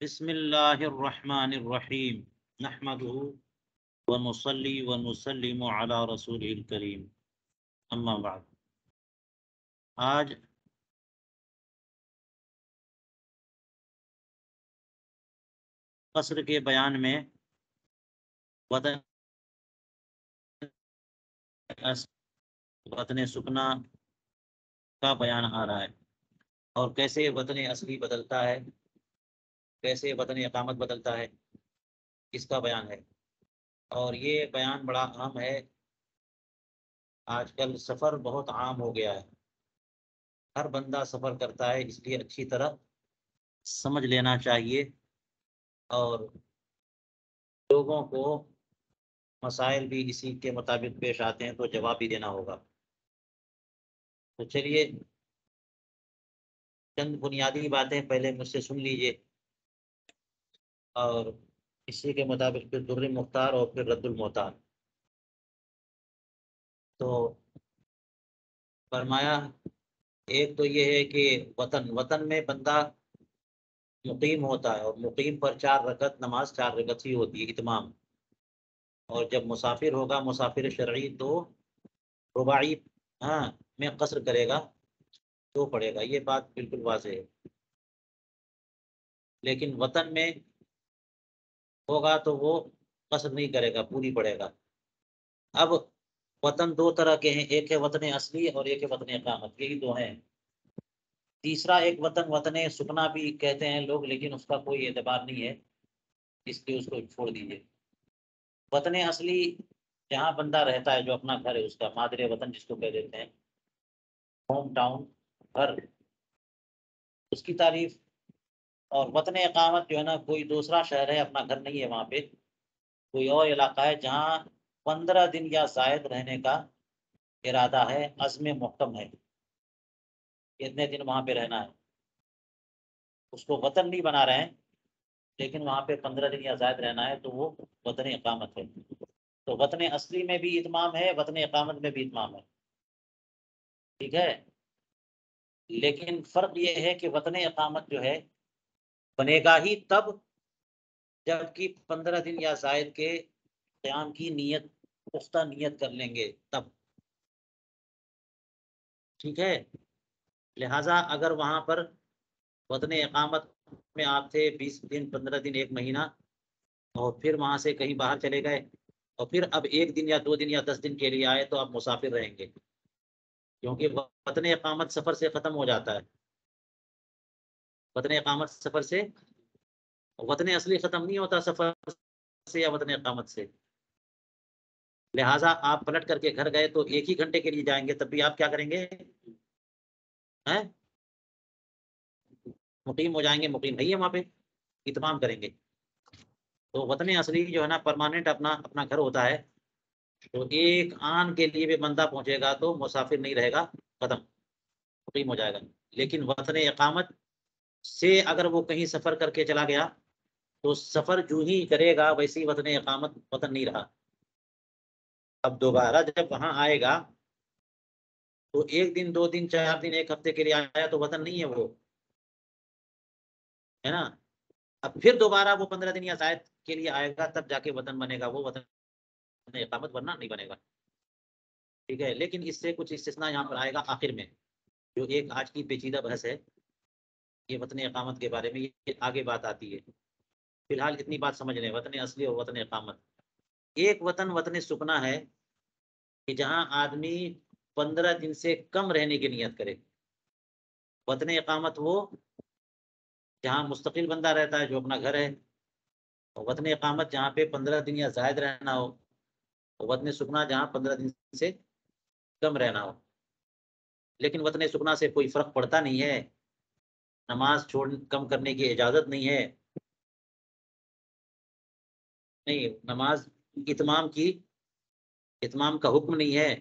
بسم اللہ الرحمن الرحیم نحمده ونصلی ونسلم علی رسول الکریم اما بعد۔ آج قصر کے بیان میں وطن سکنا کا بیان آ رہا ہے، اور کیسے وطن اصلی بدلتا ہے، کیسے وطن اقامت بدلتا ہے، اس کا بیان ہے۔ اور یہ بیان بڑا اہم ہے۔ آج کل سفر بہت عام ہو گیا ہے، ہر بندہ سفر کرتا ہے، اس لیے اچھی طرح سمجھ لینا چاہیے اور لوگوں کو مسائل بھی اسی کے مطابق پیش آتے ہیں تو جواب بھی دینا ہوگا۔ تو چلیے چند بنیادی باتیں پہلے مجھ سے سن لیجئے، اور اسی کے مطابق پھر در مختار اور پھر رد المحتار۔ تو فرمایا ایک تو یہ ہے کہ وطن میں بندہ مقیم ہوتا ہے، اور مقیم پر 4 رکعت نماز 4 رکعت ہی ہوتی ہے اتمام، اور جب مسافر ہوگا مسافر شرعی تو رباعی میں قصر کرے گا تو پڑے گا، یہ بات بالکل واضح ہے۔ لیکن وطن میں ہوگا تو وہ قصر نہیں کرے گا، پوری پڑے گا۔ اب وطن 2 طرح کے ہیں، ایک ہے وطن اصلی اور ایک ہے وطن اقامت، یہی 2 ہیں۔ تیسرا ایک وطن سکنا بھی کہتے ہیں لوگ، لیکن اس کا کوئی اعتبار نہیں ہے، اس لیے اس کو چھوڑ دیجیے۔ وطن اصلی جہاں بندہ رہتا ہے، جو اپنا گھر ہے، اس کا مادر وطن جس کو کہہ دیتے ہیں، ہوم ٹاؤن، گھر، اس کی تعریف۔ اور وطن اقامت جو ہے نا، کوئی دوسرا شہر ہے، اپنا گھر نہیں ہے وہاں پہ، کوئی اور علاقہ ہے جہاں 15 دن یا زائد رہنے کا ارادہ ہے، عزم محکم ہے، اتنے دن وہاں پہ رہنا ہے، اس کو وطن نہیں بنا رہے ہیں، لیکن وہاں پہ 15 دن یا زائد رہنا ہے، تو وہ وطن اقامت ہے۔ تو وطن اصلی میں بھی اتمام ہے، وطن اقامت میں بھی اتمام ہے، ٹھیک ہے۔ لیکن فرق یہ ہے کہ وطن اقامت جو ہے بنے گا ہی تب جب کہ 15 دن یا زائد کے قیام کی نیت، پختہ نیت کر لیں گے تب، ٹھیک ہے۔ لہٰذا اگر وہاں پر وطن اقامت میں آپ تھے 20 دن 15 دن 1 مہینہ، اور پھر وہاں سے کہیں باہر چلے گئے، اور پھر اب 1 دن یا 2 دن یا 10 دن کے لیے آئے، تو آپ مسافر رہیں گے، کیونکہ وطن اقامت سفر سے ختم ہو جاتا ہے۔ وطن اقامت سفر سے، وطن اصلی ختم نہیں ہوتا سفر سے یا وطن اقامت سے۔ لہٰذا آپ پلٹ کر کے گھر گئے تو 1 ہی گھنٹے کے لیے جائیں گے، تب بھی آپ کیا کریں گے؟ مقیم ہو جائیں گے، مقیم نہیں ہے وہاں پہ، اتمام کریں گے۔ تو وطن اصلی جو ہے نا پرماننٹ اپنا گھر ہوتا ہے، تو 1 آن کے لیے بھی بندہ پہنچے گا تو مسافر نہیں رہے گا، ختم، مقیم ہو جائے گا۔ لیکن وطن اقامت سے اگر وہ کہیں سفر کر کے چلا گیا تو سفر جو ہی کرے گا ویسی وطن اقامت وطن نہیں رہا۔ اب دوبارہ جب وہاں آئے گا تو 1 دن 2 دن 4 دن 1 ہفتے کے لیے آیا تو وطن نہیں ہے وہ، ہے نا۔ اب پھر دوبارہ وہ 15 دن یا زائد کے لیے آئے گا، تب جا کے وطن بنے گا، وہ وطن اقامت، ورنہ نہیں بنے گا، ٹھیک ہے۔ لیکن اس سے کچھ استثناء یہاں پر آئے گا آخر میں، جو ایک آج کی پیچیدہ بحث ہے یہ وطن اقامت کے بارے میں، یہ آگے بات آتی ہے۔ فی الحال اتنی بات سمجھ لیں، وطن اصلی اور وطن اقامت۔ ایک وطن سکنا ہے کہ جہاں آدمی 15 دن سے کم رہنے کی نیت کرے۔ وطن اقامت وہ جہاں مستقل بندہ رہتا ہے، جو اپنا گھر ہے۔ وطن اقامت جہاں پہ 15 دن یا زائد رہنا ہو، وطن سکنا جہاں 15 دن سے کم رہنا ہو۔ لیکن وطن سکنا سے کوئی فرق پڑتا نہیں ہے، نماز کم کرنے کی اجازت نہیں ہے، نہیں، نماز اتمام کا حکم نہیں ہے،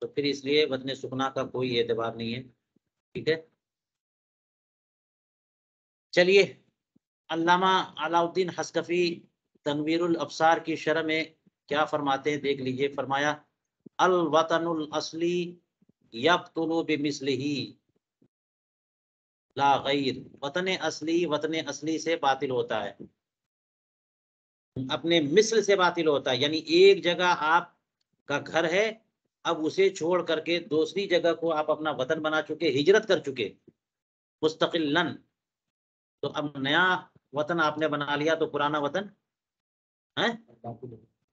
تو پھر اس لیے وطن سکنا کا کوئی اعتبار نہیں ہے، ٹھیک ہے۔ چلیے علامہ علاء الدین حصکفی تنویر الابصار کی شرح میں کیا فرماتے ہیں دیکھ لیجئے۔ فرمایا الوطن الاصلی یبطل بمثلہ، لا غیر، وطن اصلی سے باطل ہوتا ہے، اپنے مثل سے باطل ہوتا ہے، یعنی ایک جگہ آپ کا گھر ہے، اب اسے چھوڑ کر کے دوسری جگہ کو آپ اپنا وطن بنا چکے، ہجرت کر چکے مستقلاً، تو اب نیا وطن آپ نے بنا لیا تو پرانا وطن ہے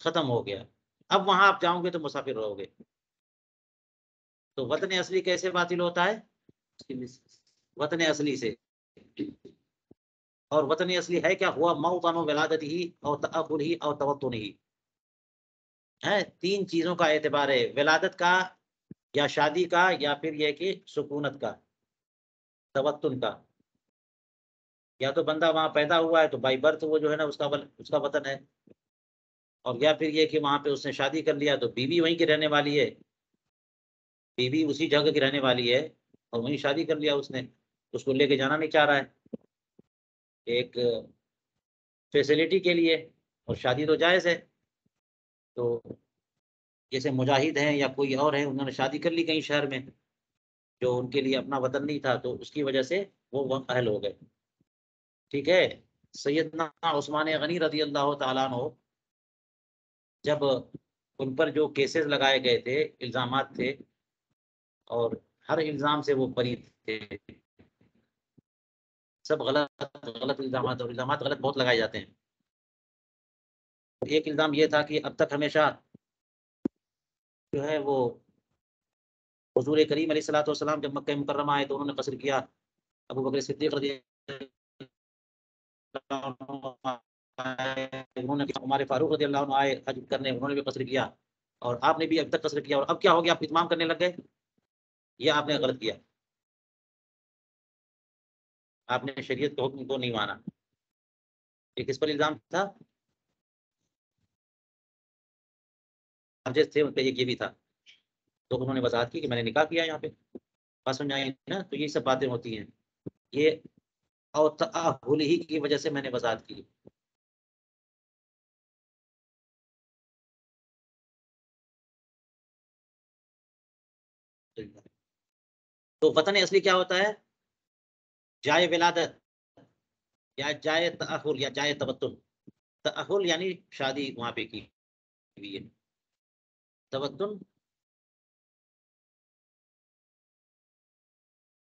ختم ہو گیا، اب وہاں آپ جاؤ گے تو مسافر رہو گے۔ تو وطن اصلی کیسے باطل ہوتا ہے؟ وطن اصلی سے، اور وطن اصلی ہے کیا؟ ہوا موطن ولادت ہی اور تأخر ہی اور توطن ہی ہے، تین چیزوں کا اعتبار ہے، ولادت کا یا شادی کا یا پھر یہ کہ سکونت کا، توطن کا، یا تو بندہ وہاں پیدا ہوا ہے تو بائی برتھ وہ جو ہے نا اس کا وطن ہے، اور یا پھر یہ کہ وہاں پہ اس نے شادی کر لیا تو بیوی وہیں کی رہنے والی ہے، بیوی اسی جگہ کی رہنے والی ہے اور وہیں شادی کر لیا اس نے، اس کو لے کے جانا نہیں چاہ رہا ہے ایک فیسلٹی کے لیے، اور شادی تو جائز ہے، تو جیسے مجاہد ہیں یا کوئی اور ہیں انہوں نے شادی کر لی کہیں شہر میں جو ان کے لیے اپنا وطن نہیں تھا، تو اس کی وجہ سے وہ اہل ہو گئے، ٹھیک ہے۔ سیدنا عثمان غنی رضی اللہ تعالیٰ عنہ جب ان پر جو کیسز لگائے گئے تھے، الزامات تھے، اور ہر الزام سے وہ بری تھے، سب غلط غلط الزامات، اور الزامات غلط بہت لگائے جاتے ہیں۔ ایک الزام یہ تھا کہ اب تک ہمیشہ جو ہے وہ حضور کریم علیہ الصلوۃ والسلام جب مکہ مکرمہ آئے تو انہوں نے قصر کیا، ابو بکر صدیق رضی اللہ عنہ انہوں نے، عمر فاروق رضی اللہ عنہ آئے حج کرنے، انہوں نے بھی قصر کیا، اور آپ نے بھی اب تک قصر کیا، اور اب کیا ہو گیا، آپ اتمام کرنے لگ گئے، یہ آپ نے غلط کیا، آپ نے شریعت کے حکم کو نہیں مانا۔ یہ کس پر الزام تھا؟ تھے ان پہ ایک یہ بھی تھا، تو انہوں نے وضاحت کی کہ میں نے نکاح کیا یہاں پہ، بات سمجھ آئی نا؟ تو یہ سب باتیں ہوتی ہیں، یہ اور تأہل ہی کی وجہ سے میں نے وضاحت کی۔ تو وطن اصلی کیا ہوتا ہے؟ جائے ولادت یا جائے تأہل یا جائے تبتن، تأہل یعنی شادی وہاں پہ کی ہوئی ہے، تبتن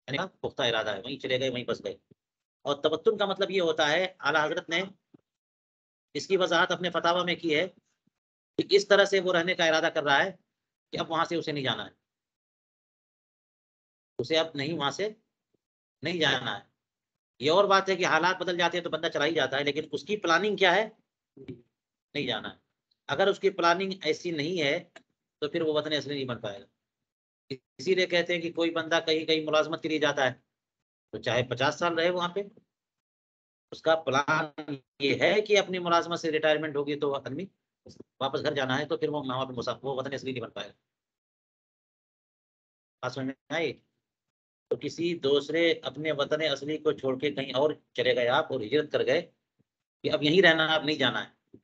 یعنی پختہ ارادہ ہے، وہیں چلے گئے وہیں بس گئے، اور تبتن کا مطلب یہ ہوتا ہے، اعلیٰ حضرت نے اس کی وضاحت اپنے فتاوی میں کی ہے کہ اس طرح سے وہ رہنے کا ارادہ کر رہا ہے کہ اب وہاں سے اسے نہیں جانا ہے، اسے اب نہیں وہاں سے نہیں جانا ہے۔ یہ اور بات ہے کہ حالات بدل جاتے ہیں تو بندہ چلا ہی جاتا ہے، لیکن اس کی پلاننگ کیا ہے؟ نہیں جانا ہے۔ اگر اس کی پلاننگ ایسی نہیں ہے تو پھر وہ وطن اصلی نہیں بن پائے گا، اسی لیے کہتے ہیں کہ کوئی بندہ کہیں کہیں ملازمت کے لیے جاتا ہے تو چاہے 50 سال رہے وہاں پہ، اس کا پلان یہ ہے کہ اپنی ملازمت سے ریٹائرمنٹ ہوگی تو آدمی واپس گھر جانا ہے، تو پھر وہ وہاں پہ وہ وطن اصلی نہیں بن پائے گا، بات سمجھ میں آئی؟ تو کسی دوسرے اپنے وطن اصلی کو چھوڑ کے کہیں اور چلے گئے آپ، اور ہجرت کر گئے کہ اب یہیں رہنا ہے، اب نہیں جانا ہے،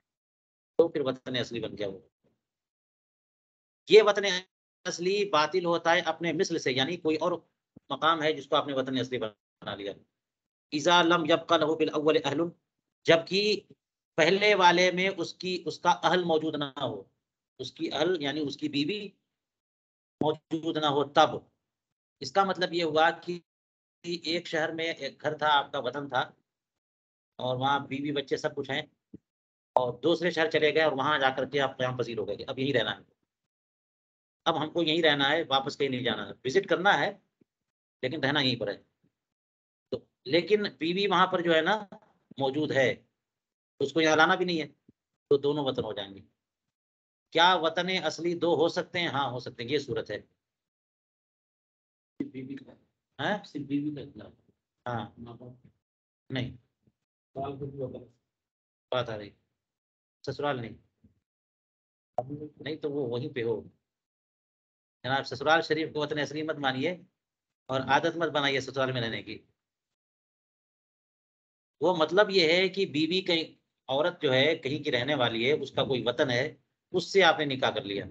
تو پھر وطن اصلی بن گیا وہ۔ یہ وطن اصلی باطل ہوتا ہے اپنے مثل سے، یعنی کوئی اور مقام ہے جس کو آپ نے وطن اصلی بنا لیا، اذا لم يبق له بالاول اہل، جبکہ پہلے والے میں اس کا اہل موجود نہ ہو، اس کی اہل یعنی اس کی بیوی موجود نہ ہو تب۔ اس کا مطلب یہ ہوا کہ ایک شہر میں ایک گھر تھا، آپ کا وطن تھا، اور وہاں بیوی بچے سب کچھ ہیں، اور دوسرے شہر چلے گئے اور وہاں جا کر کے آپ قیام پذیر ہو گئے کہ اب یہیں رہنا ہے، اب ہم کو یہیں رہنا ہے، واپس کہیں نہیں جانا ہے، وزٹ کرنا ہے لیکن رہنا یہیں پر ہے، تو لیکن بیوی وہاں پر جو ہے نا موجود ہے، اس کو یہاں لانا بھی نہیں ہے، تو دونوں وطن ہو جائیں گے۔ کیا وطن اصلی دو ہو سکتے ہیں؟ ہاں ہو سکتے ہیں، یہ صورت ہے۔ بیوی کا، ہاں صرف بیوی کا اطلاق، ہاں نہیں بات آ رہی، سسرال نہیں، نہیں تو وہ وہیں پہ ہو جناب، سسرال شریف کو وطن اصلی مت مانیے اور عادت مت بنائیے سسرال میں رہنے کی، وہ مطلب یہ ہے کہ بیوی کہیں، عورت جو ہے کہیں کی رہنے والی ہے، اس کا کوئی وطن ہے، اس سے آپ نے نکاح کر لیا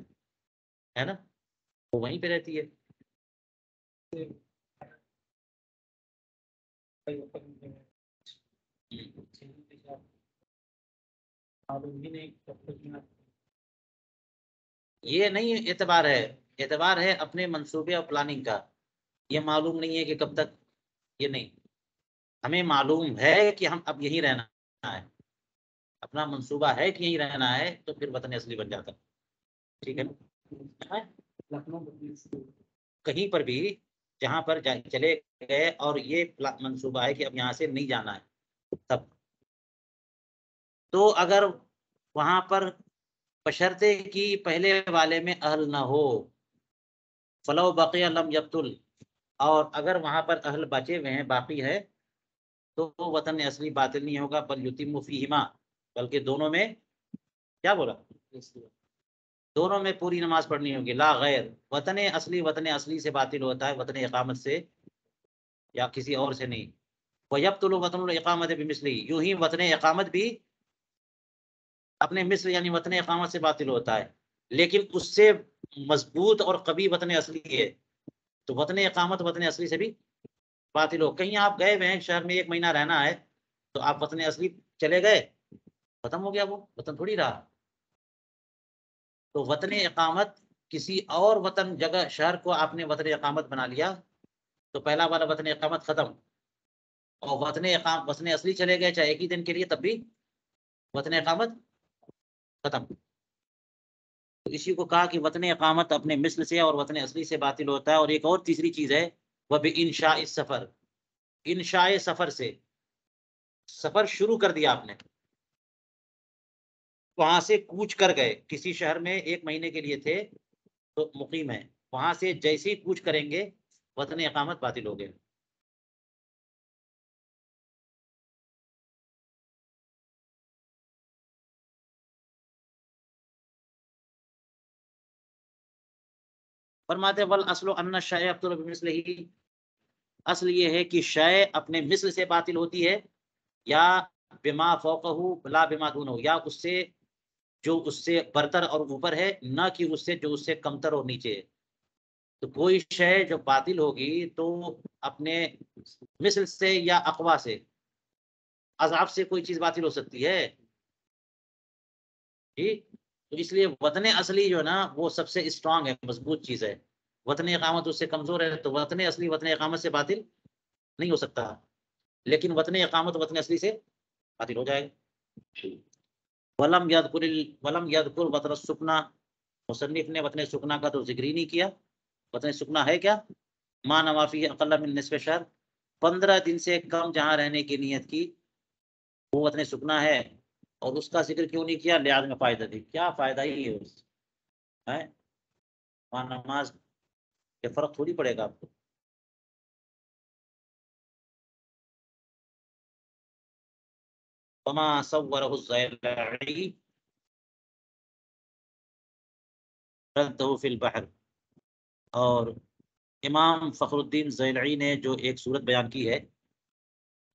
ہے نا، وہ وہیں پہ رہتی ہے۔ یہ نہیں اعتبار ہے، اعتبار ہے اپنے منصوبے اور پلاننگ کا. یہ معلوم نہیں ہے کہ کب تک، یہ نہیں، ہمیں معلوم ہے کہ ہم اب یہیں رہنا ہے، اپنا منصوبہ ہے کہ یہیں رہنا ہے، تو پھر وطن اصلی بن جاتا. ٹھیک ہے نا؟ کہیں پر بھی جہاں پر چلے گئے اور یہ منصوبہ ہے کہ اب یہاں سے نہیں جانا ہے، تب تو اگر وہاں پر بشرطے کی پہلے والے میں اہل نہ ہو، فلو بقی لم یبتل، اور اگر وہاں پر اہل بچے ہوئے ہیں، باقی ہے، تو وطن اصلی باطل نہیں ہوگا، بل یتم فیہما، بلکہ دونوں میں کیا بولا، دونوں میں پوری نماز پڑھنی ہوگی. لا غیر، وطن اصلی سے باطل ہوتا ہے، وطن اقامت سے یا کسی اور سے نہیں. وَيَبْطُلُ وطن الاقامت بمثلہ، یوں ہی وطن اقامت بھی اپنے مثل یعنی وطن اقامت سے باطل ہوتا ہے، لیکن اس سے مضبوط اور قوی وطن اصلی ہے. تو وطن اقامت وطن اصلی سے بھی باطل ہو. کہیں آپ گئے ہوئے ہیں شہر میں 1 مہینہ رہنا ہے، تو آپ وطن اصلی چلے گئے، ختم ہو گیا، وہ وطن تھوڑی رہا. تو وطن اقامت کسی اور وطن جگہ شہر کو آپ نے وطن اقامت بنا لیا، تو پہلا والا وطن اقامت ختم، اور وطن اصلی چلے گئے چاہے ایک ہی دن کے لیے، تب بھی وطن اقامت ختم. تو اسی کو کہا کہ وطن اقامت اپنے مثل سے اور وطن اصلی سے باطل ہوتا ہے. اور ایک اور تیسری چیز ہے، وہ بھی انشاء سفر، انشاء سفر سے، سفر شروع کر دیا آپ نے، وہاں سے کوچ کر گئے، کسی شہر میں 1 مہینے کے لیے تھے تو مقیم ہے، وہاں سے جیسے ہی کوچ کریں گے وطن اقامت باطل ہو گئے. فرماتے والاصل ان الشیء یبطل بمثلہ، اصل یہ ہے کہ شے اپنے مثل سے باطل ہوتی ہے، یا بما فوقہ لا بما دونہ، یا اس سے جو اس سے برتر اور اوپر ہے، نہ کہ اس سے جو اس سے کمتر اور نیچے ہے. تو کوئی شے جو باطل ہوگی تو اپنے مثل سے یا اقوا سے، اضعاف سے کوئی چیز باطل ہو سکتی ہے. ٹھیک، تو اس لیے وطن اصلی جو ہے نا وہ سب سے اسٹرانگ ہے، مضبوط چیز ہے. وطن اقامت اس سے کمزور ہے، تو وطن اصلی وطن اقامت سے باطل نہیں ہو سکتا، لیکن وطن اقامت وطن اصلی سے باطل ہو جائے گا. ولم یذکر وطن السکنا، مصنف نے وطن سکنا کا تو ذکر ہی نہیں کیا. وطن سکنا ہے کیا؟ ما نوافی اقل من نصف شہر، 15 دن سے کم جہاں رہنے کی نیت کی، وہ وطن سکنا ہے. اور اس کا ذکر کیوں نہیں کیا؟ لحاظ میں فائدہ تھی، کیا فائدہ ہی ہے اس ہے، وہاں نماز کے فرق تھوڑی پڑے گا آپ کو. وما صوره الزیلعی رده فی البحر، اور امام فخر الدین زیلعی نے جو ایک صورت بیان کی ہے،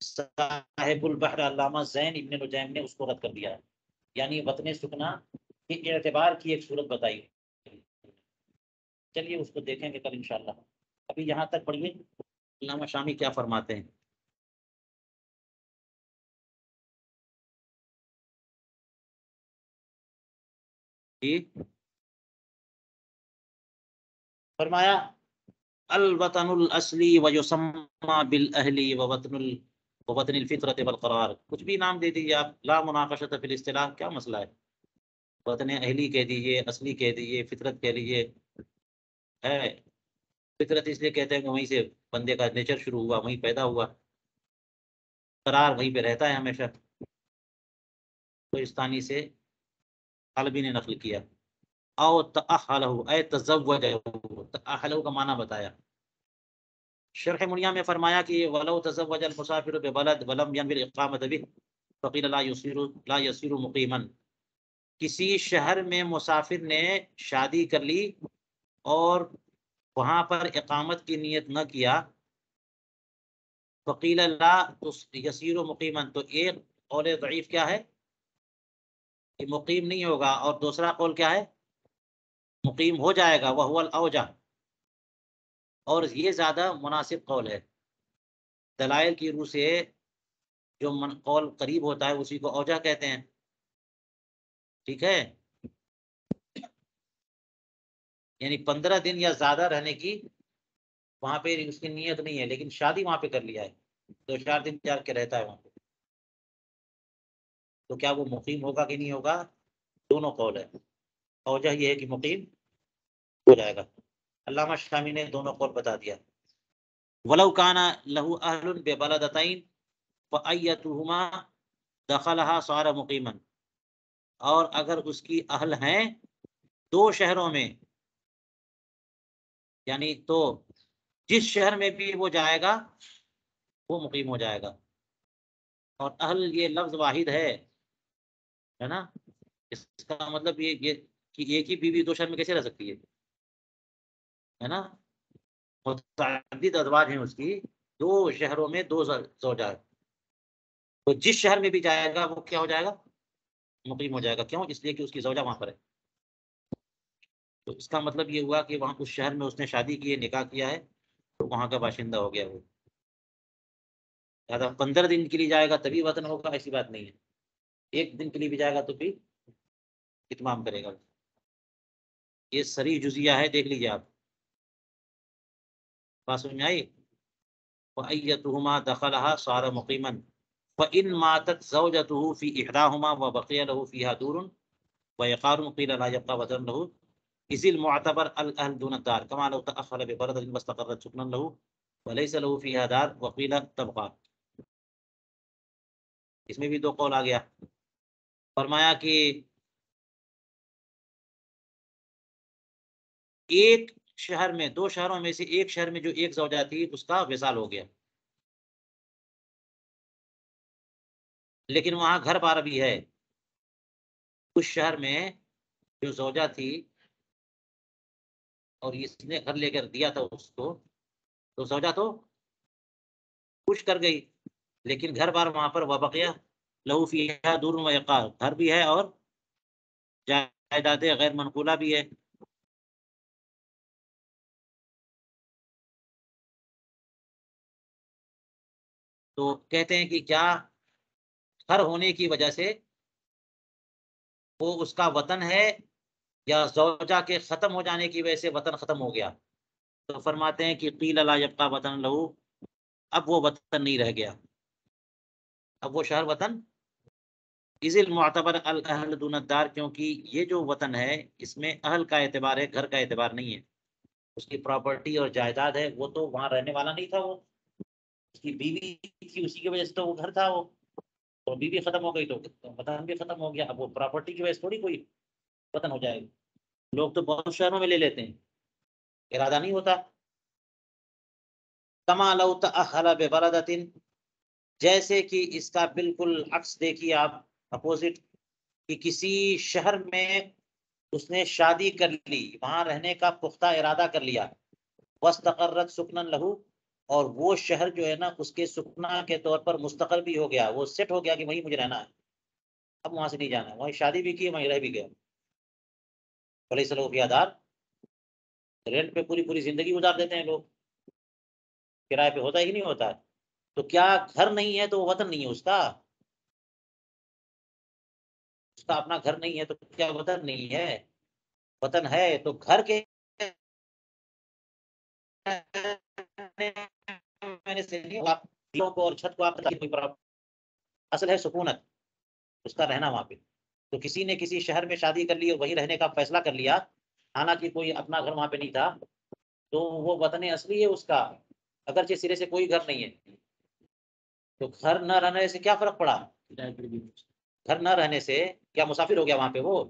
صاحب البحر علامہ زین ابن نجیم نے اس کو رد کر دیا ہے، یعنی وطن سکنا کے اعتبار کی ایک صورت بتائی. چلیے اس کو دیکھیں گے کل انشاءاللہ. ابھی یہاں تک پڑھیے علامہ شامی کیا فرماتے ہیں. فرمایا الوطن الاصلی ویسمى بالاہلی ووطن الفطرت والقرار، کچھ بھی نام دے دیجیے آپ، لا مناقشۃ فی الاصطلاح، کیا مسئلہ ہے؟ وطن اہلی کہہ دیجیے، اصلی کہہ دیجیے، فطرت کہہ لیجیے. ہے فطرت اس لیے کہتے ہیں کہ وہیں سے بندے کا نیچر شروع ہوا، وہیں پیدا ہوا، قرار وہیں پہ رہتا ہے ہمیشہ. کوہستانی سے حلبی نے نقل کیا. او تأہلہ اے تزوجہ، تأہلہ کا معنی بتایا. شرح منیا میں فرمایا کہ ولو تزوج المسافر ببلد ولم ينوي الاقامۃ به فقیل لا يصير مقیما، کسی شہر میں مسافر نے شادی کر لی اور وہاں پر اقامت کی نیت نہ کیا، فقیل لا يصير مقیما، تو ایک قول ضعیف کیا ہے کہ مقیم نہیں ہوگا، اور دوسرا قول کیا ہے مقیم ہو جائے گا، وهو الاوجہ، اور یہ زیادہ مناسب قول ہے. دلائل کی روح سے جو قول قریب ہوتا ہے اسی کو اوجہ کہتے ہیں. ٹھیک ہے، یعنی 15 دن یا زیادہ رہنے کی وہاں پہ اس کی نیت نہیں ہے، لیکن شادی وہاں پہ کر لیا ہے، 2-4 دن جا کے رہتا ہے وہاں پہ، تو کیا وہ مقیم ہوگا کہ نہیں ہوگا؟ دونوں قول ہے. اوجہ یہ ہے کہ مقیم ہو جائے گا. علامہ شامی نے دونوں قول بتا دیا. ولو کان لہ اہل ببلدتین فایتہما دخلها صار مقیما، اور اگر اس کی اہل ہیں 2 شہروں میں، یعنی تو جس شہر میں بھی وہ جائے گا وہ مقیم ہو جائے گا. اور اہل یہ لفظ واحد ہے نا، اس کا مطلب یہ کہ ایک ہی بیوی 2 شہر میں کیسے رہ سکتی ہے نا؟ متعدد ازواج ہیں اس کی، 2 شہروں میں 2 زوجات، تو جس شہر میں بھی جائے گا وہ کیا ہو جائے گا؟ مقیم ہو جائے گا. کیوں؟ اس لیے کہ اس کی زوجہ وہاں پر ہے. تو اس کا مطلب یہ ہوا کہ وہاں اس شہر میں اس نے شادی کی ہے، نکاح کیا ہے، تو وہاں کا باشندہ ہو گیا وہ. 15 دن کے لیے جائے گا تبھی وطن ہوگا، ایسی بات نہیں ہے. 1 دن کے لیے بھی جائے گا تو بھی اتمام کرے گا. یہ صریح جزیہ ہے، دیکھ لیجیے آپ. بات سمجھ میں آئی؟ وَأَيَّتُهُمَا دَخَلَهَا صَارَ مُقِيمًا فَإِنْ مَاتَتْ زَوْجَتُهُ فِي إِحْدَاهُمَا وَبَقِيَ لَهُ فِيهَا دُورٌ وَيَقَارٌ قِيلَ لَا يَبْقَى وَطَنٌ لَهُ إِذِ الْمُعْتَبَرُ الْأَهْلُ دُونَ الدَّارِ كَمَا لَوْ تَأَخَّرَ بِبَلَدٍ وَاسْتَقَرَّتْ سُكْنًا لَهُ وَلَيْسَ لَهُ فِيهَا دَارٌ وَقِيلَ تَبْقَى. اس میں بھی 2 قول آ گیا. فرمایا کہ ایک شہر میں 2 شہروں میں سے ایک شہر میں جو ایک زوجہ تھی اس کا وصال ہو گیا، لیکن وہاں گھر بار بھی ہے. اس شہر میں جو زوجہ تھی اور اس نے گھر لے کر دیا تھا اس کو، تو زوجہ تو خوش کر گئی، لیکن گھر بار وہاں پر وبقیہ لہو فیہا دور و یقار، گھر بھی ہے اور جائیداد غیر منقولہ بھی ہے. تو کہتے ہیں کہ کیا گھر ہونے کی وجہ سے وہ اس کا وطن ہے، یا زوجہ کے ختم ہو جانے کی وجہ سے وطن ختم ہو گیا؟ تو فرماتے ہیں کہ قیل لا یبقى وطن لہو، اب وہ وطن نہیں رہ گیا، اب وہ شہر وطن. اذ المعتبر الاہل دون الدار، کیونکہ یہ جو وطن ہے اس میں اہل کا اعتبار ہے، گھر کا اعتبار نہیں ہے. اس کی پراپرٹی اور جائیداد ہے، وہ تو وہاں رہنے والا نہیں تھا، وہ اس کی بیوی تھی، اسی کی وجہ سے تو وہ گھر تھا. وہ تو بیوی ختم ہو گئی تو وطن بھی ختم ہو گیا. اب وہ پراپرٹی کی وجہ سے تھوڑی کوئی وطن ہو جائے گا. لوگ تو بہت شہروں میں لے لیتے ہیں، ارادہ نہیں ہوتا. کما لو تأخر ببلدۃ، جیسے کہ اس کا بالکل عکس دیکھیے آپ، اپوزٹ، کہ کسی شہر میں اس نے شادی کر لی، وہاں رہنے کا پختہ ارادہ کر لیا، واستقرت سکنا لہو، اور وہ شہر جو ہے نا اس کے سکنا کے طور پر مستقر بھی ہو گیا، وہ سیٹ ہو گیا کہ وہیں مجھے رہنا ہے، اب وہاں سے نہیں جانا ہے، وہیں شادی بھی کی، وہیں رہ بھی گیا. بھلے سے لوگ یادار رینٹ پہ پوری پوری زندگی گزار دیتے ہیں لوگ، کرائے پہ ہوتا ہی نہیں ہوتا ہے. تو کیا گھر نہیں ہے تو وہ وطن نہیں ہے اس کا؟ اس کا اپنا گھر نہیں ہے تو کیا وطن نہیں ہے؟ وطن ہے. تو گھر کے اور چھت کو آپ اصل ہے سکونت، اس کا رہنا وہاں پہ. تو کسی نے کسی شہر میں شادی کر لی اور وہیں رہنے کا فیصلہ کر لیا، حالانکہ کوئی اپنا گھر وہاں پہ نہیں تھا، تو وہ وطن اصلی ہے اس کا، اگرچہ سرے سے کوئی گھر نہیں ہے. تو گھر نہ رہنے سے کیا فرق پڑا؟ گھر نہ رہنے سے کیا مسافر ہو گیا وہاں پہ وہ؟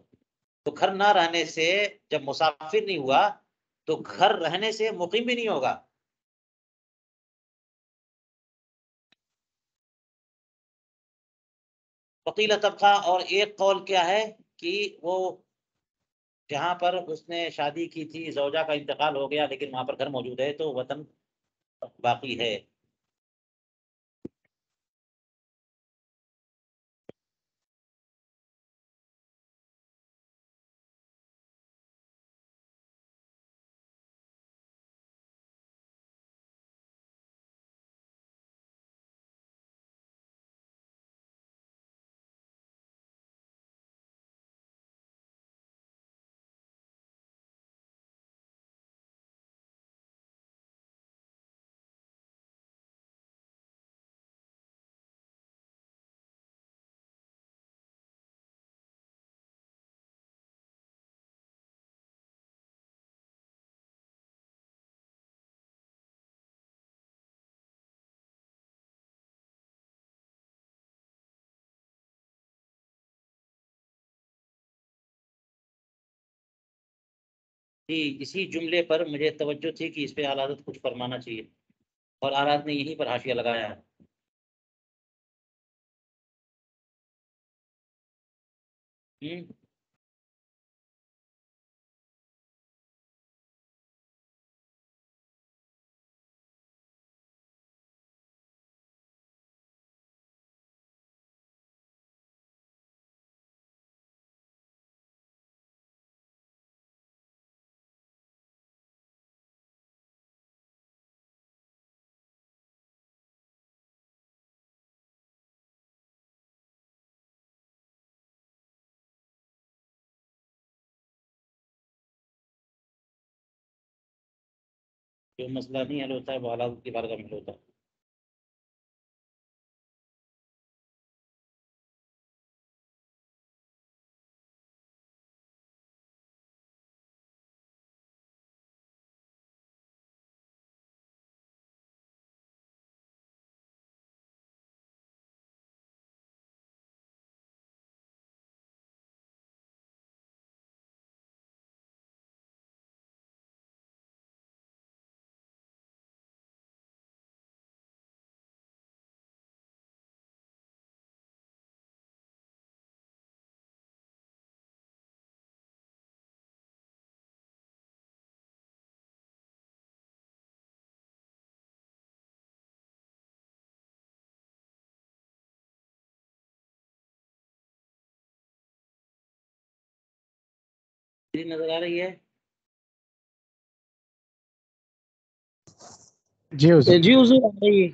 تو گھر نہ رہنے سے جب مسافر نہیں ہوا تو گھر رہنے سے مقیم بھی نہیں ہوگا. وکیل طبقہ، اور ایک قول کیا ہے کہ وہ جہاں پر اس نے شادی کی تھی زوجہ کا انتقال ہو گیا لیکن وہاں پر گھر موجود ہے تو وطن باقی ہے. جی اسی جملے پر مجھے توجہ تھی کہ اس پہ اعلیٰ حضرت کچھ فرمانا چاہیے، اور اعلیٰ حضرت نے یہیں پر حاشیہ لگایا ہے۔ جو مسئلہ نہیں حل ہوتا ہے وہ اعلیٰ حضرت کی بارگاہ میں حل ہوتا ہے۔ نظر آ رہی ہے؟ جی حضور، جی حضور آ رہی ہے۔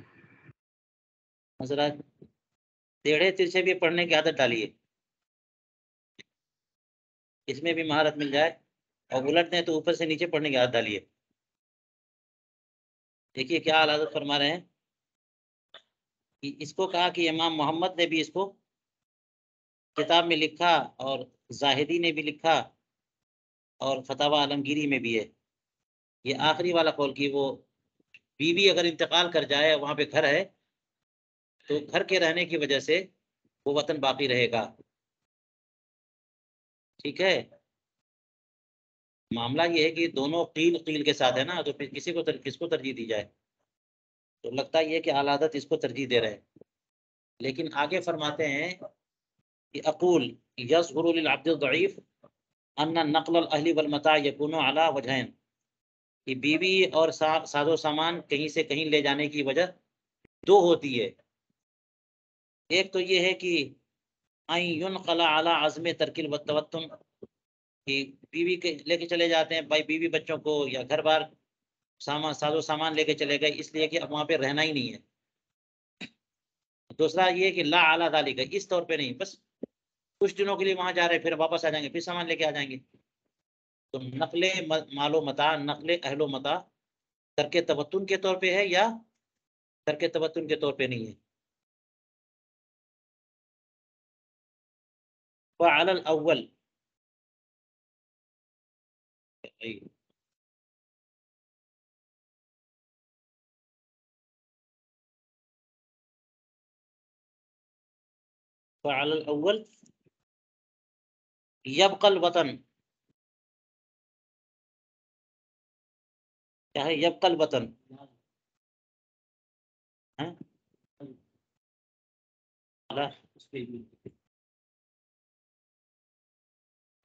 حضرات ٹیڑھے ترچھے بھی پڑھنے کی عادت ڈالیے، اس میں بھی مہارت مل جائے، اور الٹ دیں تو اوپر سے نیچے پڑھنے کی عادت ڈالیے۔ دیکھیے کیا اعلیٰ حضرت فرما رہے ہیں کہ اس کو کہا کہ امام محمد نے بھی اس کو کتاب میں لکھا، اور زاہدی نے بھی لکھا، اور فتاوی عالمگیری میں بھی ہے۔ یہ آخری والا قول کی وہ بیوی اگر انتقال کر جائے، وہاں پہ گھر ہے، تو گھر کے رہنے کی وجہ سے وہ وطن باقی رہے گا۔ ٹھیک ہے، معاملہ یہ ہے کہ دونوں قیل قیل کے ساتھ ہے نا، تو پھر کس کو ترجیح دی جائے؟ تو لگتا یہ ہے کہ اعلیٰ حضرت اس کو ترجیح دے رہے ہیں، لیکن آگے فرماتے ہیں کہ اقول یظہر للعبد الضعیف ان نقل الاہل والمتاع یکون علی وجہین، کہ بیوی اور ساز و سامان کہیں سے کہیں لے جانے کی وجہ دو ہوتی ہے۔ ایک تو یہ ہے کہ ان ينقل علی عزم ترک التوطن، کہ بیوی کے لے کے چلے جاتے ہیں بھائی، بیوی بچوں کو یا گھر بار ساز و سامان لے کے چلے گئے، اس لیے کہ اب وہاں پہ رہنا ہی نہیں ہے۔ دوسرا یہ کہ لا اعلیٰ ذالک، اس طور پہ نہیں، بس کچھ دنوں کے لیے وہاں جا رہے ہیں، پھر واپس آ جائیں گے، پھر سامان لے کے آ جائیں گے۔ تو نقل مال و متاع، نقل اہل و متاع ترک توطن کے طور پہ ہے یا ترک توطن کے طور پہ نہیں ہے؟ فعلی الاول، فعلی الاول یبقى الوطن، کیا ہے یبقى الوطن؟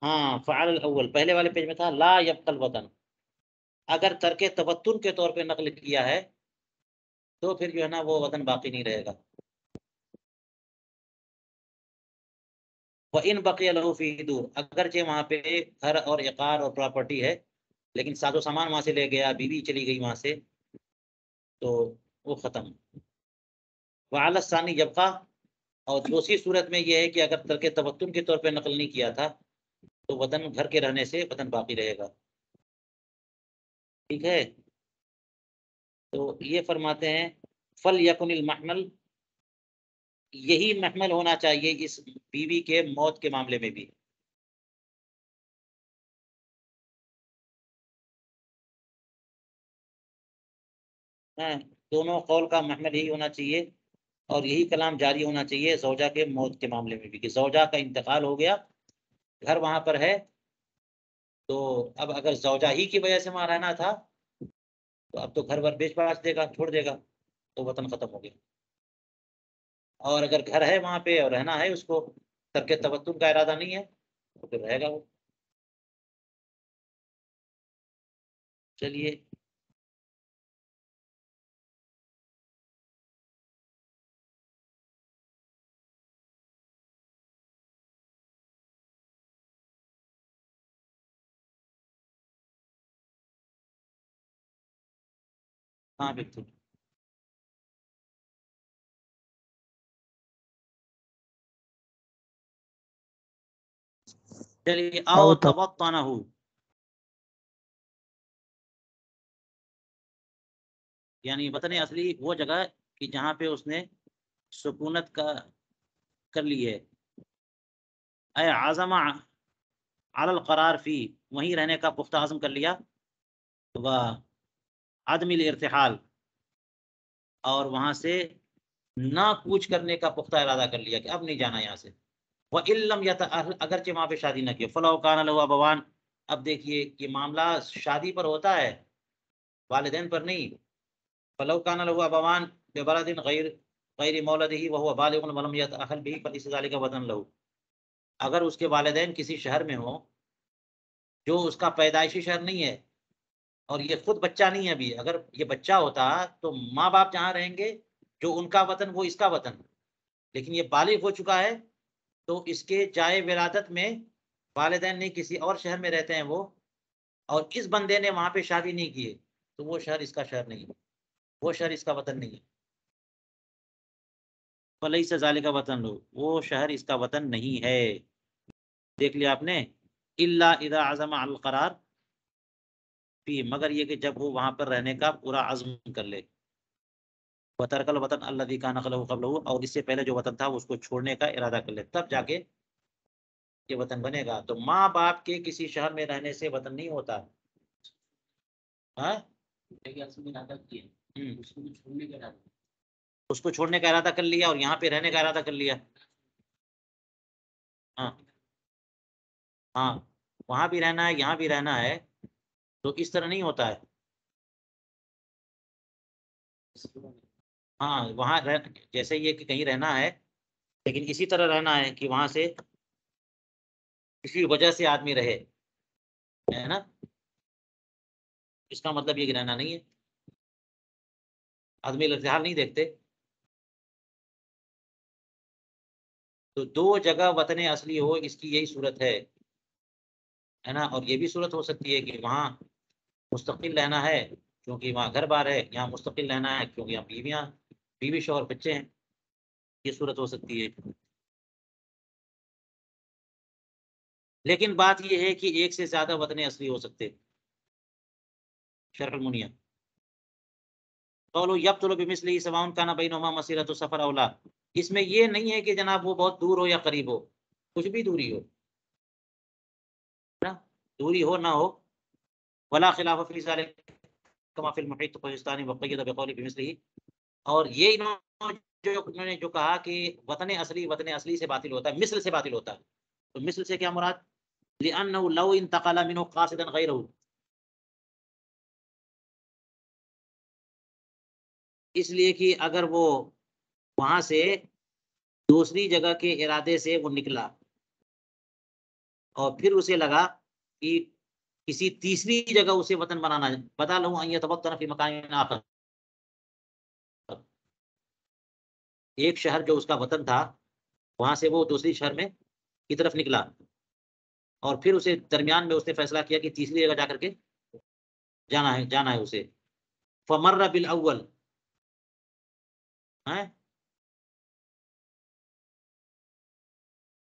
ہاں فعل الاول پہلے والے پیج میں تھا لا یبقى الوطن، اگر ترک توطن کے طور پہ نقل کیا ہے تو پھر جو ہے نا وہ وطن باقی نہیں رہے گا۔ وَإِن بَقِيَ لَهُ فِيهِ دُورٌ، اگرچہ وہاں پہ گھر اور عقار اور پراپرٹی ہے، لیکن ساز و سامان وہاں سے لے گیا، بیوی چلی گئی وہاں سے، تو وہ ختم۔ وَعَلَى الثَّانِي يَبْقَى، اور دوسری صورت میں یہ ہے کہ اگر ترک توطن کے طور پہ نقل نہیں کیا تھا تو وطن گھر کے رہنے سے وطن باقی رہے گا۔ ٹھیک ہے، تو یہ فرماتے ہیں فَلْيَكُنِ الْمَحْمَلُ، یہی محمل ہونا چاہیے اس بیوی کے موت کے معاملے میں بھی۔ دونوں قول کا محمل یہی ہونا چاہیے، اور یہی کلام جاری ہونا چاہیے زوجہ کے موت کے معاملے میں بھی، کہ زوجہ کا انتقال ہو گیا، گھر وہاں پر ہے، تو اب اگر زوجہ ہی کی وجہ سے وہاں رہنا تھا تو اب تو گھر بھر بیچ باچ دے گا، چھوڑ دے گا، تو وطن ختم ہو گیا۔ اور اگر گھر ہے وہاں پہ اور رہنا ہے، اس کو ترک توطن کا ارادہ نہیں ہے، تو پھر رہے گا وہ۔ چلیے ہاں بالکل۔ چلیے او او توطنہ، یعنی وطن اصلی وہ جگہ کہ جہاں پہ اس نے سکونت کا کر لی ہے، اے عزم علی القرار فی، وہیں رہنے کا پختہ عزم کر لیا، و عدم الارتحال، اور وہاں سے نہ کوچ کرنے کا پختہ ارادہ کر لیا کہ اب نہیں جانا یہاں سے، وَإِلَّمْ يَتَأَهَّلْ، اگرچہ وہاں پہ شادی نہ کی، فَلَوْ كَانَ لَهُ أَبَوَانِ، اب دیکھیے یہ معاملہ شادی پر ہوتا ہے، والدین پر نہیں۔ فَلَوْ كَانَ لَهُ أَبَوَانِ بِبَلَدٍ غَيْرِ مَوْلَدِهِ وَهُوَ بَالِغٌ وَلَمْ يَتَأَهَّلْ بِهِ فَلَيْسَ ذَلِكَ وَطْنًا لَهُ، اگر اس کے والدین کسی شہر میں ہوں جو اس کا پیدائشی شہر نہیں ہے، اور یہ خود بچہ نہیں ہے ابھی، اگر یہ بچہ ہوتا تو ماں باپ جہاں رہیں گے جو ان کا وطن وہ اس کا وطن، لیکن یہ بالغ ہو چکا ہے تو اس کے جائے ولادت میں والدین نہیں کسی اور شہر میں رہتے ہیں وہ، اور اس بندے نے وہاں پہ شادی نہیں کی ہے، تو وہ شہر اس کا شہر نہیں ہے، وہ شہر اس کا وطن نہیں ہے۔ فَلَيْسَ ذَلِكَ وطن لو، وہ شہر اس کا وطن نہیں ہے۔ دیکھ لیا آپ نے، الا اذا عزم علی القرار فی، مگر یہ کہ جب وہ وہاں پر رہنے کا پورا عزم کر لے، وترک الوطن الذی کان قبلہ قبلہ، اور اس سے پہلے جو وطن تھا اس کو چھوڑنے کا ارادہ کر لے، تب جا کے یہ وطن بنے گا۔ تو ماں باپ کے کسی شہر میں رہنے سے وطن نہیں ہوتا۔ ہاں اس کو چھوڑنے کا ارادہ کر لیا اور یہاں پہ رہنے کا ارادہ کر لیا، ہاں ہاں، وہاں بھی رہنا ہے یہاں بھی رہنا ہے، تو اس طرح نہیں ہوتا ہے۔ ہاں وہاں جیسے یہ کہ کہیں رہنا ہے، لیکن اسی طرح رہنا ہے کہ وہاں سے کسی وجہ سے آدمی رہے، ہے نا، اس کا مطلب یہ کہ رہنا نہیں ہے، آدمی الارتحال نہیں دیکھتے۔ تو دو جگہ وطن اصلی ہو، اس کی یہی صورت ہے نا، اور یہ بھی صورت ہو سکتی ہے کہ وہاں مستقل رہنا ہے کیونکہ وہاں گھر بار ہے، یہاں مستقل رہنا ہے کیونکہ یہاں بیویاں، بیوی شوہر بچے ہیں، یہ صورت ہو سکتی ہے۔ لیکن بات یہ ہے کہ ایک سے زیادہ وطن اصلی ہو سکتے۔ شرح المنیہ، قولوا یبطل بمثلہ سواء کان بینہما مسیرۃ سفر او لا، اس میں یہ نہیں ہے کہ جناب وہ بہت دور ہو یا قریب ہو، کچھ بھی دوری ہو نا، دوری ہو نہ ہو، ولا خلاف فی ذلک کما فی المحیط الپاکستانی وقید بقول بمثلہ، اور یہ انہوں نے جو کہا کہ وطن اصلی سے باطل ہوتا ہے، مثل سے باطل ہوتا ہے، تو مثل سے کیا مراد؟ لأنه لو انتقل منه قاصدا غیره، اس لیے کہ اگر وہ وہاں سے دوسری جگہ کے ارادے سے وہ نکلا اور پھر اسے لگا کہ کسی تیسری جگہ اسے وطن بنانا ہے، بتا لوں ان یتوطن فی مکان آخر، ایک شہر جو اس کا وطن تھا وہاں سے وہ دوسری شہر میں کی طرف نکلا، اور پھر اسے درمیان میں اس نے فیصلہ کیا کہ تیسری جگہ جا کر کے جانا ہے اسے، فمر بالاول،